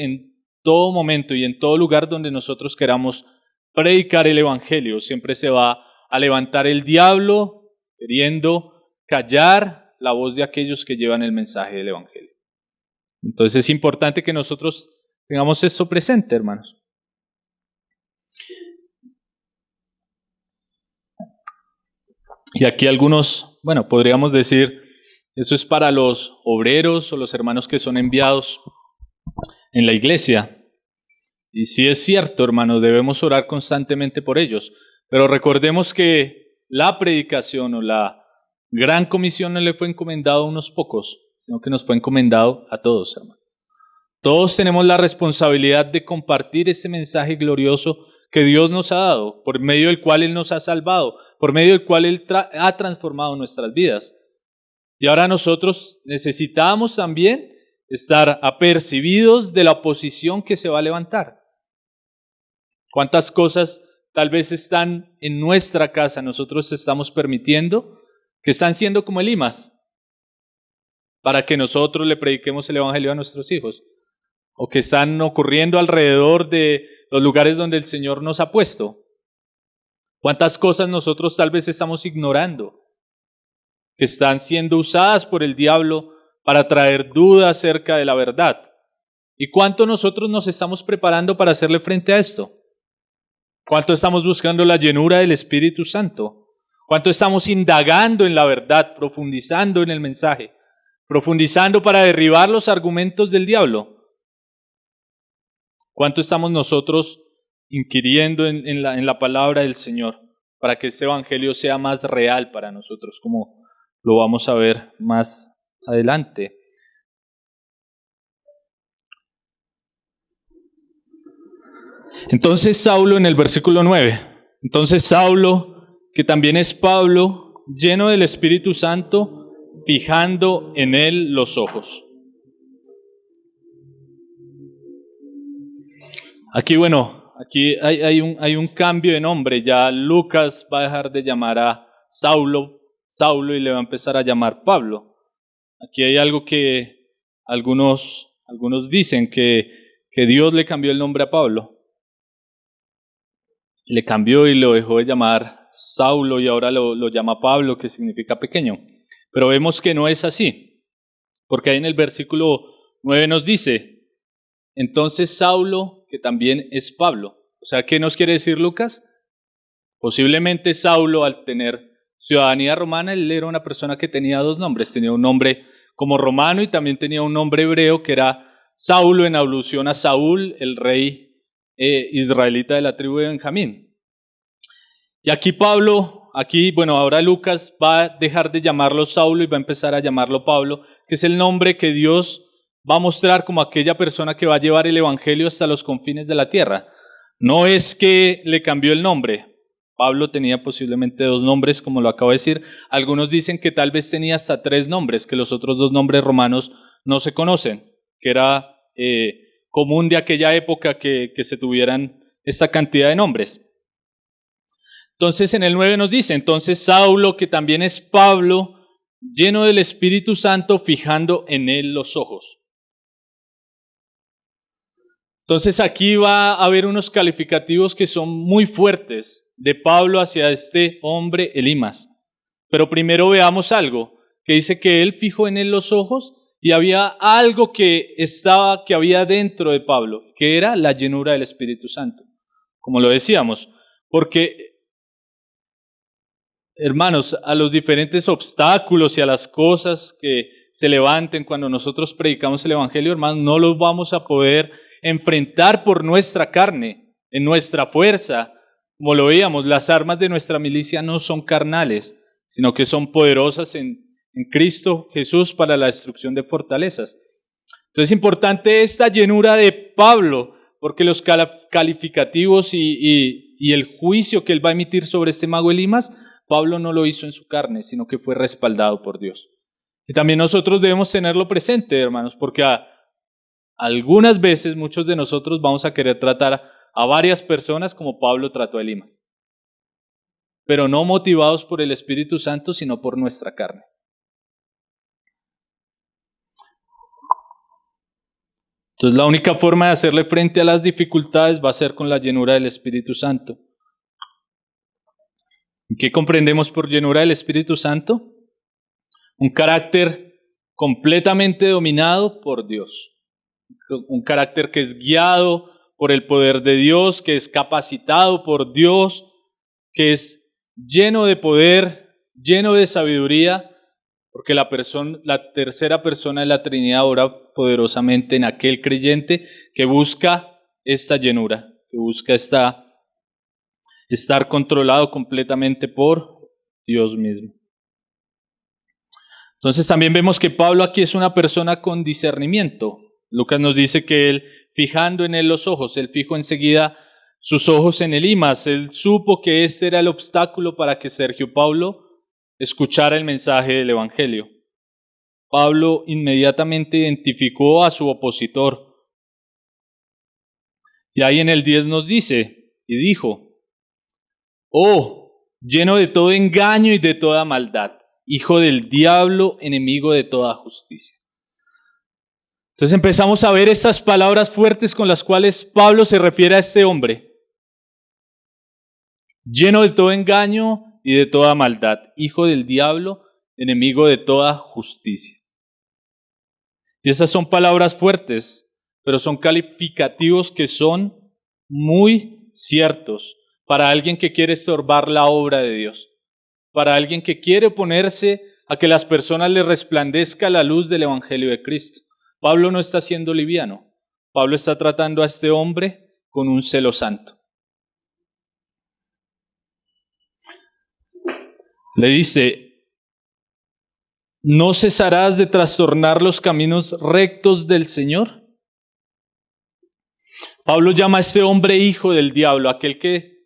Speaker 1: en todo momento y en todo lugar donde nosotros queramos predicar el Evangelio. Siempre se va a levantar el diablo queriendo callar la voz de aquellos que llevan el mensaje del Evangelio. Entonces es importante que nosotros tengamos esto presente, hermanos. Y aquí algunos, podríamos decir, eso es para los obreros o los hermanos que son enviados en la iglesia. Y sí es cierto, hermanos, debemos orar constantemente por ellos. Pero recordemos que la predicación o la gran comisión no le fue encomendado a unos pocos, sino que nos fue encomendado a todos, hermanos. Todos tenemos la responsabilidad de compartir ese mensaje glorioso que Dios nos ha dado, por medio del cual Él nos ha salvado, por medio del cual Él ha transformado nuestras vidas. Y ahora nosotros necesitamos también estar apercibidos de la oposición que se va a levantar. ¿Cuántas cosas tal vez están en nuestra casa, nosotros estamos permitiendo que están siendo como Elimas para que nosotros le prediquemos el Evangelio a nuestros hijos? O que están ocurriendo alrededor de los lugares donde el Señor nos ha puesto. ¿Cuántas cosas nosotros tal vez estamos ignorando que están siendo usadas por el diablo para traer dudas acerca de la verdad? ¿Y cuánto nosotros nos estamos preparando para hacerle frente a esto? ¿Cuánto estamos buscando la llenura del Espíritu Santo? ¿Cuánto estamos indagando en la verdad, profundizando en el mensaje, profundizando para derribar los argumentos del diablo? ¿Cuánto estamos nosotros inquiriendo en la palabra del Señor para que este evangelio sea más real para nosotros, como lo vamos a ver más adelante? Entonces Saulo, en el versículo 9, entonces Saulo, que también es Pablo, lleno del Espíritu Santo, fijando en él los ojos. Aquí, hay un cambio de nombre. Ya Lucas va a dejar de llamar a Saulo y le va a empezar a llamar Pablo. Aquí hay algo que algunos dicen, que Dios le cambió el nombre a Pablo. Le cambió y lo dejó de llamar Saulo y ahora lo llama Pablo, que significa pequeño. Pero vemos que no es así, porque ahí en el versículo 9 nos dice, entonces Saulo, que también es Pablo. O sea, ¿qué nos quiere decir Lucas? Posiblemente Saulo, al tener ciudadanía romana, él era una persona que tenía dos nombres. Tenía un nombre como romano y también tenía un nombre hebreo que era Saulo, en alusión a Saúl, el rey israelita de la tribu de Benjamín. Y aquí ahora Lucas va a dejar de llamarlo Saulo y va a empezar a llamarlo Pablo, que es el nombre que Dios va a mostrar como aquella persona que va a llevar el evangelio hasta los confines de la tierra. No es que le cambió el nombre. Pablo tenía posiblemente dos nombres, como lo acabo de decir. Algunos dicen que tal vez tenía hasta tres nombres, que los otros dos nombres romanos no se conocen, que era común de aquella época que se tuvieran esta cantidad de nombres. Entonces en el 9 nos dice, entonces Saulo, que también es Pablo, lleno del Espíritu Santo, fijando en él los ojos. Entonces aquí va a haber unos calificativos que son muy fuertes de Pablo hacia este hombre Elimas. Pero primero veamos algo, que dice que él fijó en él los ojos y había algo que había dentro de Pablo, que era la llenura del Espíritu Santo, como lo decíamos. Porque, hermanos, a los diferentes obstáculos y a las cosas que se levanten cuando nosotros predicamos el Evangelio, hermanos, no los vamos a poder enfrentar por nuestra carne, en nuestra fuerza. Como lo veíamos, las armas de nuestra milicia no son carnales, sino que son poderosas en Cristo Jesús para la destrucción de fortalezas. Entonces es importante esta llenura de Pablo, porque los calificativos y el juicio que él va a emitir sobre este mago Elimas, Pablo no lo hizo en su carne, sino que fue respaldado por Dios. Y también nosotros debemos tenerlo presente, hermanos, porque algunas veces muchos de nosotros vamos a querer tratar a varias personas como Pablo trató a Elimas, pero no motivados por el Espíritu Santo, sino por nuestra carne. Entonces la única forma de hacerle frente a las dificultades va a ser con la llenura del Espíritu Santo. ¿Y qué comprendemos por llenura del Espíritu Santo? Un carácter completamente dominado por Dios. Un carácter que es guiado por el poder de Dios, que es capacitado por Dios, que es lleno de poder, lleno de sabiduría, porque la tercera persona de la Trinidad obra poderosamente en aquel creyente que busca esta llenura, que busca estar controlado completamente por Dios mismo. Entonces también vemos que Pablo aquí es una persona con discernimiento. Lucas nos dice que él, fijando en él los ojos, él fijó enseguida sus ojos en Elimas. Él supo que este era el obstáculo para que Sergio Paulo escuchara el mensaje del Evangelio. Pablo inmediatamente identificó a su opositor. Y ahí en el 10 nos dice, y dijo, oh, lleno de todo engaño y de toda maldad, hijo del diablo, enemigo de toda justicia. Entonces empezamos a ver estas palabras fuertes con las cuales Pablo se refiere a este hombre. Lleno de todo engaño y de toda maldad, hijo del diablo, enemigo de toda justicia. Y esas son palabras fuertes, pero son calificativos que son muy ciertos para alguien que quiere estorbar la obra de Dios, para alguien que quiere oponerse a que las personas le resplandezca la luz del Evangelio de Cristo. Pablo no está siendo liviano. Pablo está tratando a este hombre con un celo santo. Le dice, ¿no cesarás de trastornar los caminos rectos del Señor? Pablo llama a este hombre hijo del diablo, aquel que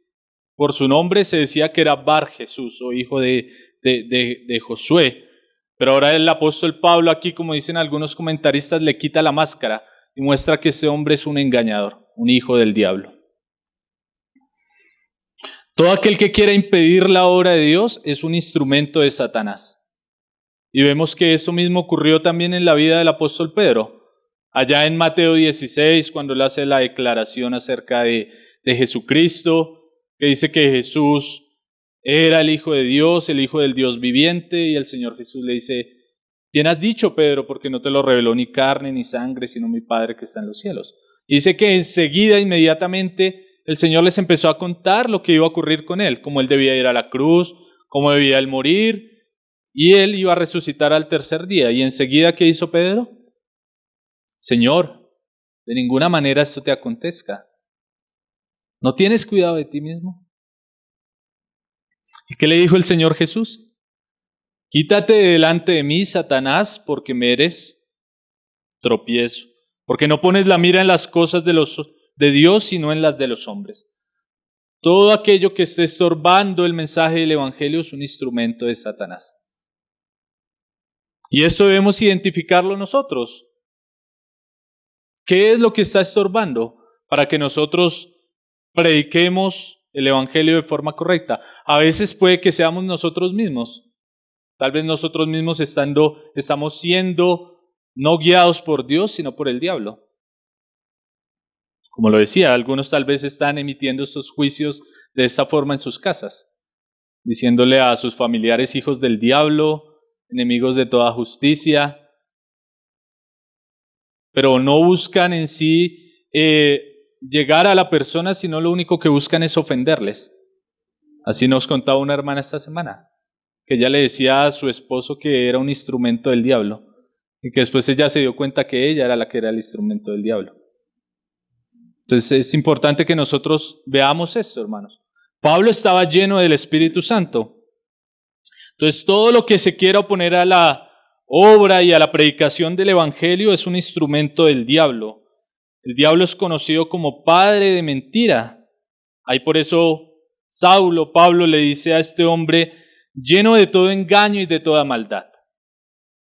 Speaker 1: por su nombre se decía que era Bar Jesús o hijo de Josué. Pero ahora el apóstol Pablo aquí, como dicen algunos comentaristas, le quita la máscara y muestra que ese hombre es un engañador, un hijo del diablo. Todo aquel que quiera impedir la obra de Dios es un instrumento de Satanás. Y vemos que eso mismo ocurrió también en la vida del apóstol Pedro. Allá en Mateo 16, cuando él hace la declaración acerca de Jesucristo, que dice que Jesús era el Hijo de Dios, el Hijo del Dios viviente, y el Señor Jesús le dice, bien has dicho, Pedro, porque no te lo reveló ni carne ni sangre, sino mi Padre que está en los cielos. Y dice que enseguida, inmediatamente, el Señor les empezó a contar lo que iba a ocurrir con él, cómo él debía ir a la cruz, cómo debía él morir, y él iba a resucitar al tercer día. Y enseguida, ¿qué hizo Pedro? Señor, de ninguna manera esto te acontezca. ¿No tienes cuidado de ti mismo? ¿Y qué le dijo el Señor Jesús? Quítate de delante de mí, Satanás, porque me eres tropiezo, porque no pones la mira en las cosas de Dios, sino en las de los hombres. Todo aquello que esté estorbando el mensaje del Evangelio es un instrumento de Satanás. Y esto debemos identificarlo nosotros. ¿Qué es lo que está estorbando para que nosotros prediquemos el Evangelio de forma correcta? A veces puede que seamos nosotros mismos. Tal vez nosotros mismos estamos siendo no guiados por Dios, sino por el diablo. Como lo decía, algunos tal vez están emitiendo estos juicios de esta forma en sus casas, diciéndole a sus familiares hijos del diablo, enemigos de toda justicia, pero no buscan en sí llegar a la persona, sino lo único que buscan es ofenderles. Así nos contaba una hermana esta semana, que ella le decía a su esposo que era un instrumento del diablo, y que después ella se dio cuenta que ella era la que era el instrumento del diablo. Entonces es importante que nosotros veamos esto, hermanos. Pablo estaba lleno del Espíritu Santo. Entonces todo lo que se quiera oponer a la obra y a la predicación del Evangelio es un instrumento del diablo. El diablo es conocido como padre de mentira. Ahí por eso Pablo le dice a este hombre, lleno de todo engaño y de toda maldad.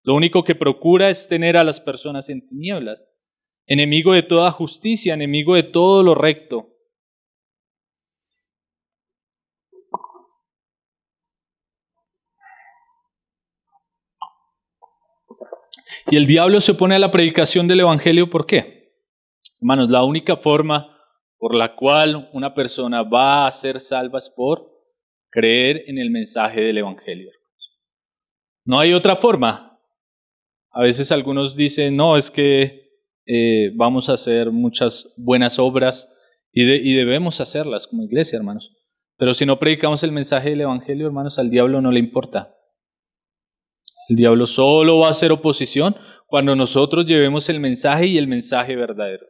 Speaker 1: Lo único que procura es tener a las personas en tinieblas. Enemigo de toda justicia, enemigo de todo lo recto. Y el diablo se opone a la predicación del Evangelio, ¿por qué? Hermanos, la única forma por la cual una persona va a ser salva es por creer en el mensaje del Evangelio. No hay otra forma. A veces algunos dicen, no, es que vamos a hacer muchas buenas obras y debemos hacerlas como iglesia, hermanos. Pero si no predicamos el mensaje del Evangelio, hermanos, al diablo no le importa. El diablo solo va a hacer oposición cuando nosotros llevemos el mensaje y el mensaje verdadero.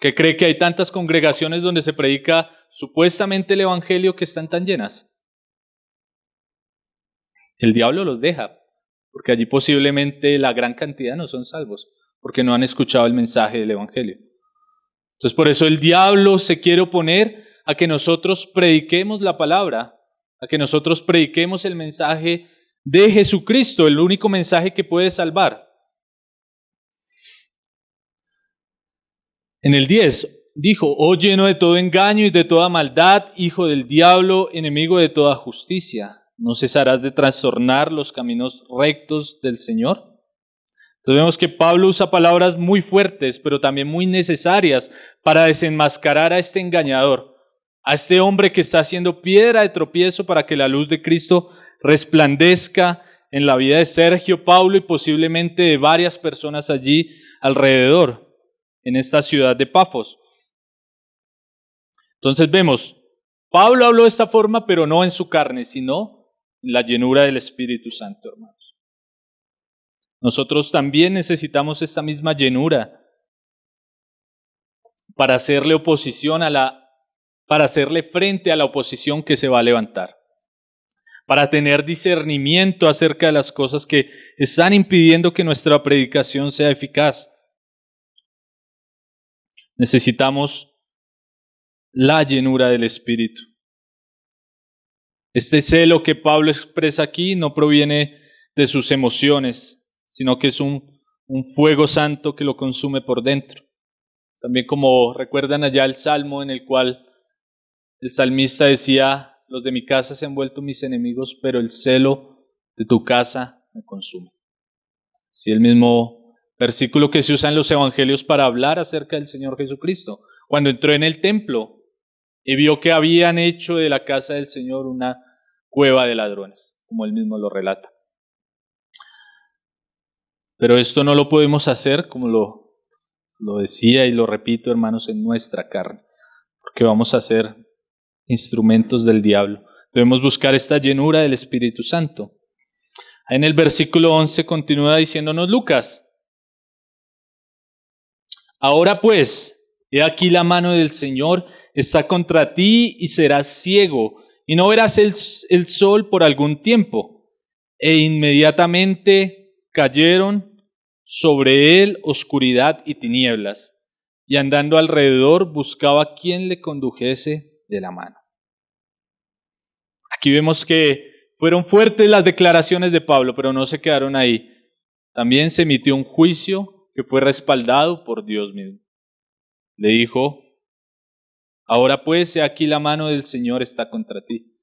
Speaker 1: ¿Qué cree que hay tantas congregaciones donde se predica supuestamente el Evangelio que están tan llenas? El diablo los deja, porque allí posiblemente la gran cantidad no son salvos, porque no han escuchado el mensaje del Evangelio. Entonces por eso el diablo se quiere oponer a que nosotros prediquemos la palabra, a que nosotros prediquemos el mensaje de Jesucristo, el único mensaje que puede salvar. En el 10 dijo, oh lleno de todo engaño y de toda maldad, hijo del diablo, enemigo de toda justicia, ¿no cesarás de trastornar los caminos rectos del Señor? Entonces vemos que Pablo usa palabras muy fuertes, pero también muy necesarias para desenmascarar a este engañador, a este hombre que está haciendo piedra de tropiezo para que la luz de Cristo resplandezca en la vida de Sergio, Paulo y posiblemente de varias personas allí alrededor, en esta ciudad de Pafos. Entonces vemos, Pablo habló de esta forma, pero no en su carne, sino en la llenura del Espíritu Santo, hermanos. Nosotros también necesitamos esta misma llenura para hacerle oposición para hacerle frente a la oposición que se va a levantar, para tener discernimiento acerca de las cosas que están impidiendo que nuestra predicación sea eficaz. Necesitamos la llenura del Espíritu. Este celo que Pablo expresa aquí no proviene de sus emociones, sino que es un fuego santo que lo consume por dentro. También como recuerdan allá el salmo en el cual el salmista decía, los de mi casa se han vuelto mis enemigos, pero el celo de tu casa me consume. Sí, el mismo versículo que se usa en los evangelios para hablar acerca del Señor Jesucristo. Cuando entró en el templo y vio que habían hecho de la casa del Señor una cueva de ladrones, como él mismo lo relata. Pero esto no lo podemos hacer, como lo decía y lo repito, hermanos, en nuestra carne, porque vamos a ser instrumentos del diablo. Debemos buscar esta llenura del Espíritu Santo. En el versículo 11 continúa diciéndonos Lucas, ahora pues, he aquí la mano del Señor está contra ti y serás ciego y no verás el sol por algún tiempo. E inmediatamente cayeron sobre él oscuridad y tinieblas, y andando alrededor buscaba quien le condujese de la mano. Aquí vemos que fueron fuertes las declaraciones de Pablo, pero no se quedaron ahí. También se emitió un juicio que fue respaldado por Dios mismo. Le dijo, ahora pues, he aquí la mano del Señor está contra ti.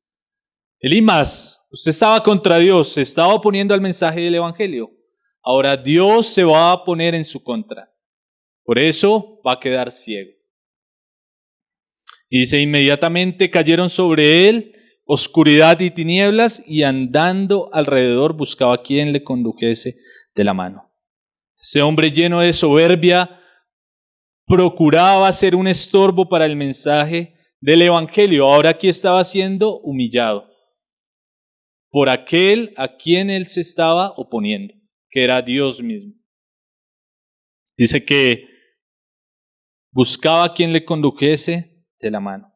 Speaker 1: Elimas, usted estaba contra Dios, se estaba oponiendo al mensaje del Evangelio. Ahora Dios se va a poner en su contra. Por eso va a quedar ciego. Y dice, inmediatamente cayeron sobre él oscuridad y tinieblas, y andando alrededor buscaba a quien le condujese de la mano. Ese hombre lleno de soberbia procuraba ser un estorbo para el mensaje del Evangelio. Ahora aquí estaba siendo humillado por aquel a quien él se estaba oponiendo, que era Dios mismo. Dice que buscaba a quien le condujese de la mano.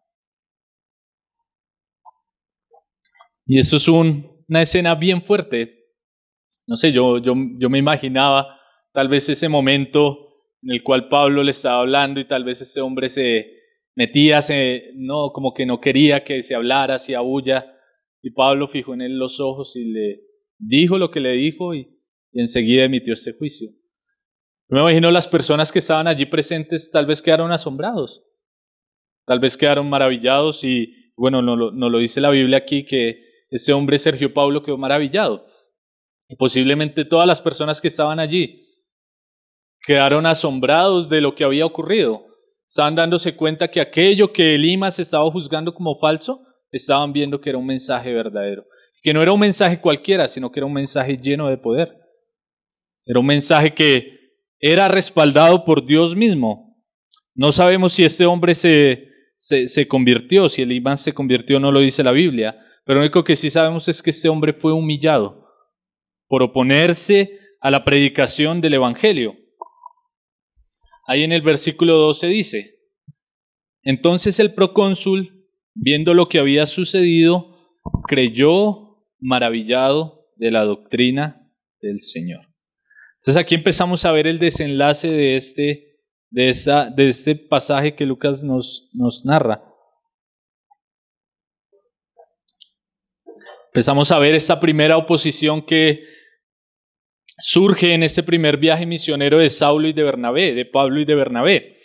Speaker 1: Y eso es una escena bien fuerte. No sé, yo me imaginaba tal vez ese momento en el cual Pablo le estaba hablando y tal vez ese hombre se metía, no, como que no quería que se hablara, hacía bulla. Y Pablo fijó en él los ojos y le dijo lo que le dijo y enseguida emitió este juicio. Yo me imagino las personas que estaban allí presentes tal vez quedaron asombrados, tal vez quedaron maravillados y bueno, no lo dice la Biblia aquí que ese hombre Sergio Paulo quedó maravillado. Y posiblemente todas las personas que estaban allí quedaron asombrados de lo que había ocurrido. Estaban dándose cuenta que aquello que Elimas estaba juzgando como falso, estaban viendo que era un mensaje verdadero. Que no era un mensaje cualquiera, sino que era un mensaje lleno de poder. Era un mensaje que era respaldado por Dios mismo. No sabemos si este hombre se convirtió, si Elímas se convirtió, no lo dice la Biblia, pero lo único que sí sabemos es que este hombre fue humillado por oponerse a la predicación del Evangelio. Ahí en el versículo 12 dice: entonces el procónsul, viendo lo que había sucedido, creyó maravillado de la doctrina del Señor. Entonces aquí empezamos a ver el desenlace de este pasaje que Lucas nos narra. Empezamos a ver esta primera oposición que surge en este primer viaje misionero de Saulo y de Bernabé, de Pablo y de Bernabé.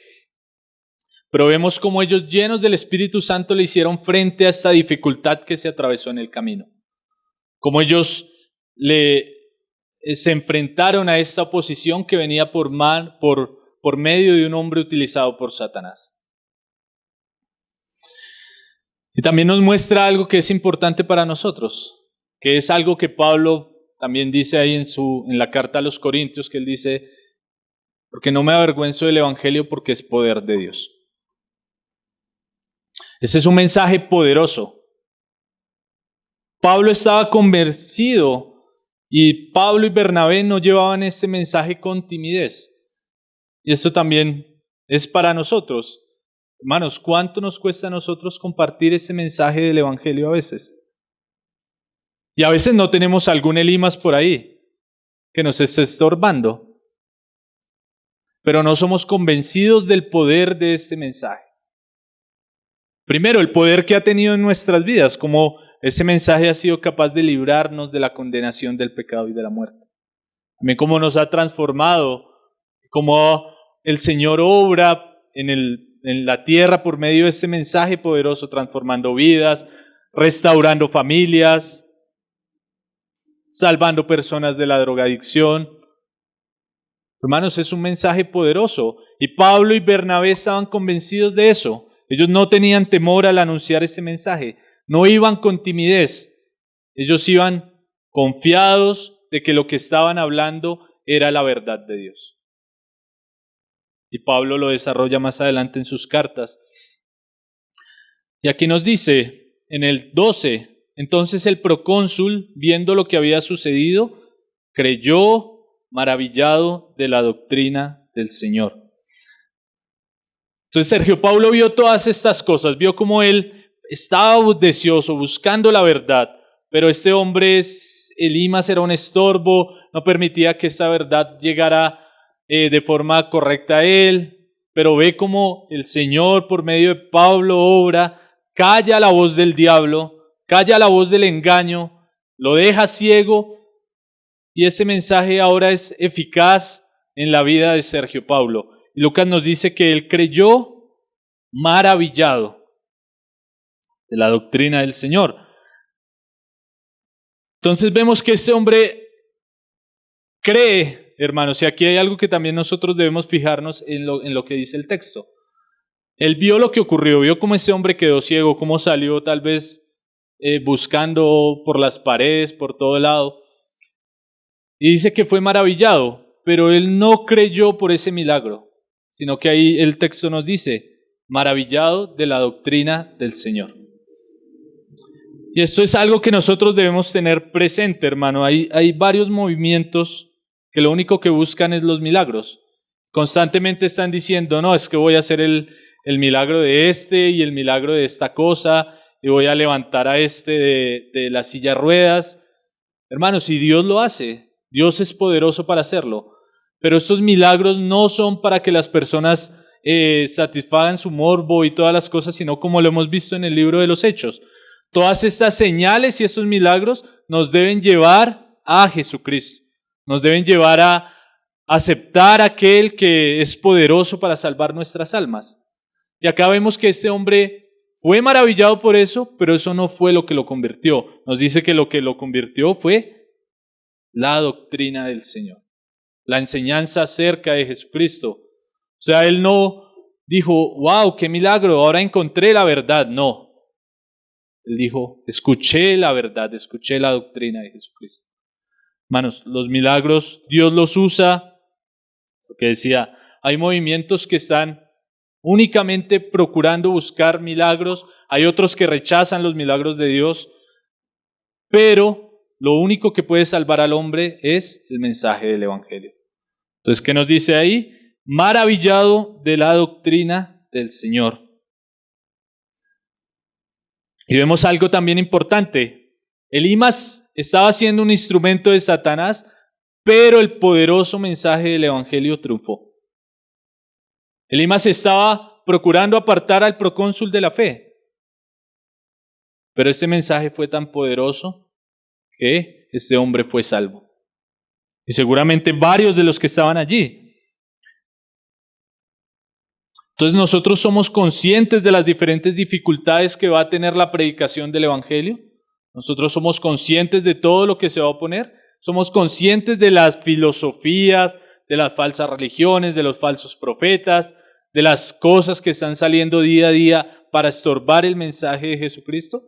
Speaker 1: Pero vemos cómo ellos, llenos del Espíritu Santo, le hicieron frente a esta dificultad que se atravesó en el camino. Cómo ellos se enfrentaron a esta oposición que venía por medio de un hombre utilizado por Satanás. Y también nos muestra algo que es importante para nosotros, que es algo que Pablo también dice ahí en la carta a los Corintios, que él dice: porque no me avergüenzo del Evangelio, porque es poder de Dios. Ese es un mensaje poderoso. Pablo estaba convencido y Pablo y Bernabé no llevaban este mensaje con timidez. Y esto también es para nosotros. Hermanos, ¿cuánto nos cuesta a nosotros compartir ese mensaje del Evangelio a veces? Y a veces no tenemos algún Elímas por ahí que nos esté estorbando, pero no somos convencidos del poder de este mensaje. Primero, el poder que ha tenido en nuestras vidas, como ese mensaje ha sido capaz de librarnos de la condenación del pecado y de la muerte. También cómo nos ha transformado, cómo el Señor obra en la tierra por medio de este mensaje poderoso, transformando vidas, restaurando familias, salvando personas de la drogadicción. Hermanos, es un mensaje poderoso y Pablo y Bernabé estaban convencidos de eso. Ellos no tenían temor al anunciar este mensaje, no iban con timidez, ellos iban confiados de que lo que estaban hablando era la verdad de Dios. Y Pablo lo desarrolla más adelante en sus cartas. Y aquí nos dice, en el 12, entonces el procónsul, viendo lo que había sucedido, creyó maravillado de la doctrina del Señor. Entonces Sergio Paulo vio todas estas cosas, vio cómo él estaba deseoso, buscando la verdad, pero este hombre, Elímas, era un estorbo, no permitía que esta verdad llegara de forma correcta a él, pero ve cómo el Señor por medio de Pablo obra, calla la voz del diablo, calla la voz del engaño, lo deja ciego, y ese mensaje ahora es eficaz en la vida de Sergio Paulo. Y Lucas nos dice que él creyó maravillado de la doctrina del Señor. Entonces vemos que ese hombre cree, hermanos, y aquí hay algo que también nosotros debemos fijarnos en lo que dice el texto. Él vio lo que ocurrió, vio cómo ese hombre quedó ciego, cómo salió tal vez buscando por las paredes, por todo lado. Y dice que fue maravillado, pero él no creyó por ese milagro, sino que ahí el texto nos dice, maravillado de la doctrina del Señor. Y esto es algo que nosotros debemos tener presente, hermano. Hay varios movimientos que lo único que buscan es los milagros. Constantemente están diciendo, no, es que voy a hacer el milagro de este y el milagro de esta cosa, y voy a levantar a este de la silla de ruedas. Hermanos, si Dios lo hace, Dios es poderoso para hacerlo. Pero estos milagros no son para que las personas satisfagan su morbo y todas las cosas, sino como lo hemos visto en el libro de los Hechos. Todas estas señales y estos milagros nos deben llevar a Jesucristo. Nos deben llevar a aceptar a aquel que es poderoso para salvar nuestras almas. Y acá vemos que este hombre fue maravillado por eso, pero eso no fue lo que lo convirtió. Nos dice que lo convirtió fue la doctrina del Señor, la enseñanza acerca de Jesucristo. O sea, él no dijo, wow, qué milagro, ahora encontré la verdad. No. Él dijo, escuché la verdad, escuché la doctrina de Jesucristo. Hermanos, los milagros Dios los usa, lo que decía, hay movimientos que están únicamente procurando buscar milagros, hay otros que rechazan los milagros de Dios, pero lo único que puede salvar al hombre es el mensaje del Evangelio. Entonces, ¿qué nos dice ahí? Maravillado de la doctrina del Señor. Y vemos algo también importante. Elimas estaba siendo un instrumento de Satanás, pero el poderoso mensaje del Evangelio triunfó. Elimas estaba procurando apartar al procónsul de la fe, pero este mensaje fue tan poderoso que este hombre fue salvo. Y seguramente varios de los que estaban allí. Entonces nosotros somos conscientes de las diferentes dificultades que va a tener la predicación del Evangelio. Nosotros somos conscientes de todo lo que se va a oponer. Somos conscientes de las filosofías, de las falsas religiones, de los falsos profetas, de las cosas que están saliendo día a día para estorbar el mensaje de Jesucristo.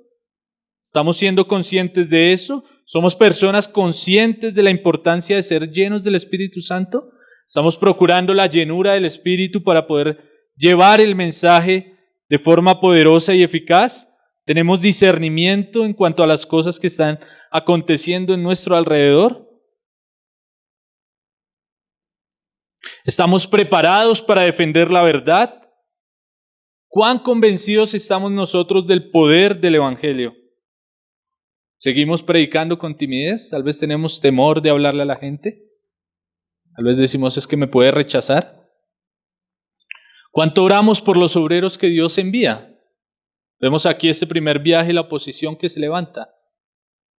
Speaker 1: ¿Estamos siendo conscientes de eso? ¿Somos personas conscientes de la importancia de ser llenos del Espíritu Santo? ¿Estamos procurando la llenura del Espíritu para poder llevar el mensaje de forma poderosa y eficaz? ¿Tenemos discernimiento en cuanto a las cosas que están aconteciendo en nuestro alrededor? ¿Estamos preparados para defender la verdad? ¿Cuán convencidos estamos nosotros del poder del Evangelio? ¿Seguimos predicando con timidez? Tal vez tenemos temor de hablarle a la gente. Tal vez decimos, es que me puede rechazar. ¿Cuánto oramos por los obreros que Dios envía? Vemos aquí este primer viaje, la oposición que se levanta.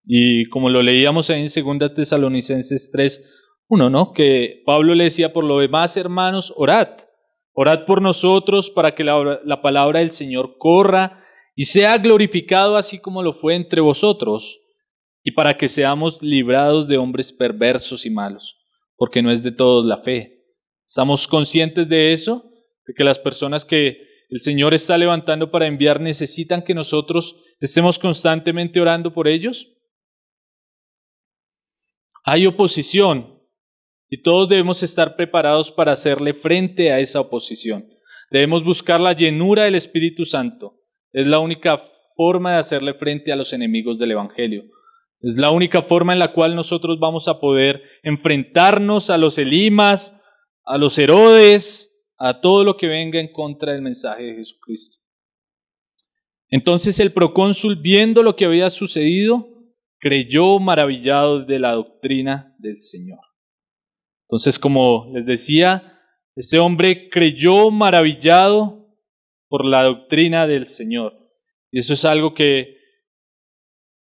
Speaker 1: Y como lo leíamos ahí en 2 Tesalonicenses 3:1, ¿no? Que Pablo le decía, por lo demás, hermanos, orad. Orad por nosotros para que la palabra del Señor corra y sea glorificado así como lo fue entre vosotros, y para que seamos librados de hombres perversos y malos, porque no es de todos la fe. ¿Estamos conscientes de eso? De que las personas que el Señor está levantando para enviar necesitan que nosotros estemos constantemente orando por ellos. Hay oposición y todos debemos estar preparados para hacerle frente a esa oposición. Debemos buscar la llenura del Espíritu Santo. Es la única forma de hacerle frente a los enemigos del Evangelio. Es la única forma en la cual nosotros vamos a poder enfrentarnos a los Elimas, a los Herodes, a todo lo que venga en contra del mensaje de Jesucristo. Entonces el procónsul, viendo lo que había sucedido, creyó maravillado de la doctrina del Señor. Entonces, como les decía, este hombre creyó maravillado por la doctrina del Señor. Y eso es algo que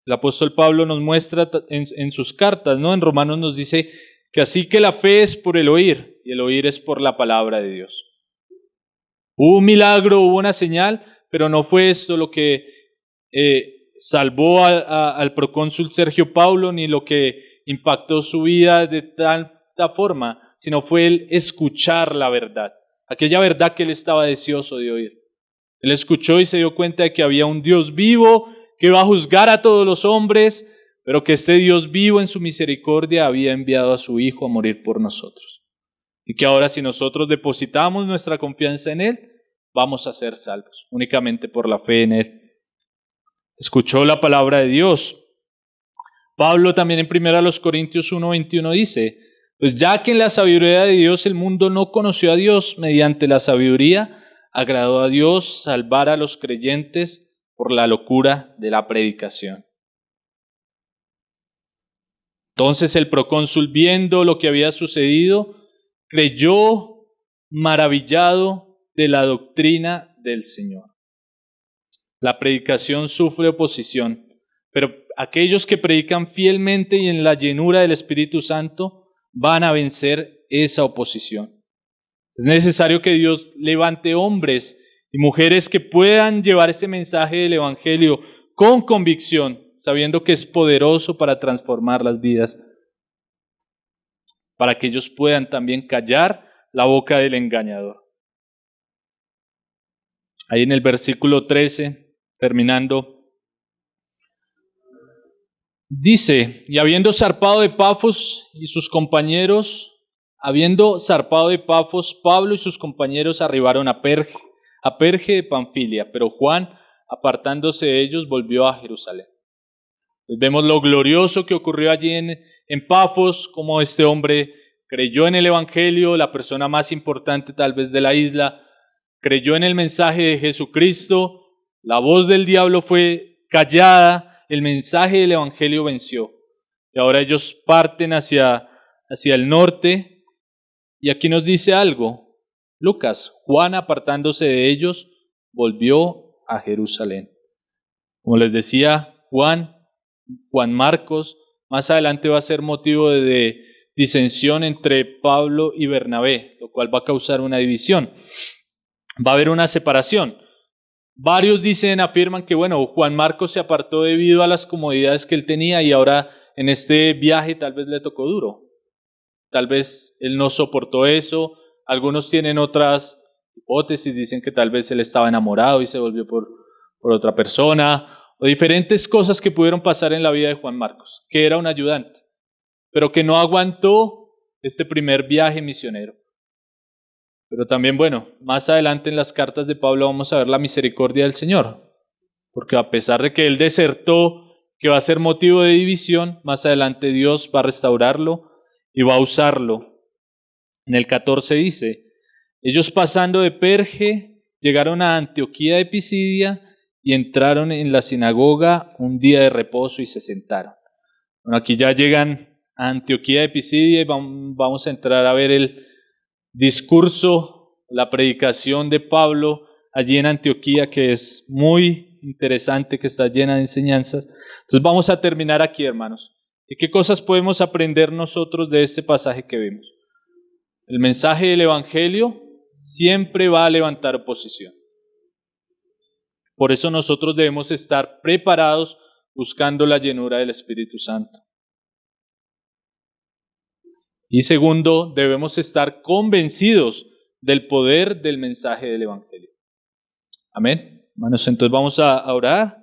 Speaker 1: el apóstol Pablo nos muestra en sus cartas, ¿no? En Romanos nos dice que así que la fe es por el oír, y el oír es por la palabra de Dios. Hubo un milagro, hubo una señal, pero no fue esto lo que salvó al procónsul Sergio Paulo, ni lo que impactó su vida de tanta forma, sino fue el escuchar la verdad, aquella verdad que él estaba deseoso de oír. Él escuchó y se dio cuenta de que había un Dios vivo que iba a juzgar a todos los hombres, pero que este Dios vivo en su misericordia había enviado a su Hijo a morir por nosotros. Y que ahora si nosotros depositamos nuestra confianza en Él, vamos a ser salvos, únicamente por la fe en Él. Escuchó la palabra de Dios. Pablo también en 1 Corintios 1:21 dice, pues ya que en la sabiduría de Dios el mundo no conoció a Dios, mediante la sabiduría agradó a Dios salvar a los creyentes por la locura de la predicación. Entonces el procónsul, viendo lo que había sucedido, creyó maravillado de la doctrina del Señor. La predicación sufre oposición, pero aquellos que predican fielmente y en la llenura del Espíritu Santo van a vencer esa oposición. Es necesario que Dios levante hombres y mujeres que puedan llevar ese mensaje del Evangelio con convicción, sabiendo que es poderoso para transformar las vidas, para que ellos puedan también callar la boca del engañador. Ahí en el versículo 13, terminando, Dice, y habiendo zarpado de Pafos, Pablo y sus compañeros arribaron a Perge de Panfilia, pero Juan, apartándose de ellos, volvió a Jerusalén. Pues vemos lo glorioso que ocurrió allí en Pafos, como este hombre creyó en el Evangelio, la persona más importante tal vez de la isla, creyó en el mensaje de Jesucristo, la voz del diablo fue callada, el mensaje del Evangelio venció. Y ahora ellos parten hacia el norte, y aquí nos dice algo. Lucas, Juan, apartándose de ellos, volvió a Jerusalén. Como les decía, Juan Marcos, más adelante va a ser motivo de disensión entre Pablo y Bernabé, lo cual va a causar una división. Va a haber una separación. Varios afirman que Juan Marcos se apartó debido a las comodidades que él tenía y ahora en este viaje tal vez le tocó duro. Tal vez él no soportó eso. Algunos tienen otras hipótesis, dicen que tal vez él estaba enamorado y se volvió por otra persona, o diferentes cosas que pudieron pasar en la vida de Juan Marcos, que era un ayudante, pero que no aguantó este primer viaje misionero. Pero también, más adelante en las cartas de Pablo vamos a ver la misericordia del Señor, porque a pesar de que él desertó, que va a ser motivo de división, más adelante Dios va a restaurarlo y va a usarlo. En el 14 dice, ellos pasando de Perge, llegaron a Antioquía de Pisidia y entraron en la sinagoga un día de reposo y se sentaron. Aquí ya llegan a Antioquía de Pisidia y vamos a entrar a ver el discurso, la predicación de Pablo allí en Antioquía, que es muy interesante, que está llena de enseñanzas. Entonces vamos a terminar aquí, hermanos. ¿Y qué cosas podemos aprender nosotros de este pasaje que vemos? El mensaje del Evangelio siempre va a levantar oposición. Por eso nosotros debemos estar preparados buscando la llenura del Espíritu Santo. Y segundo, debemos estar convencidos del poder del mensaje del Evangelio. Amén. Hermanos, entonces vamos a orar.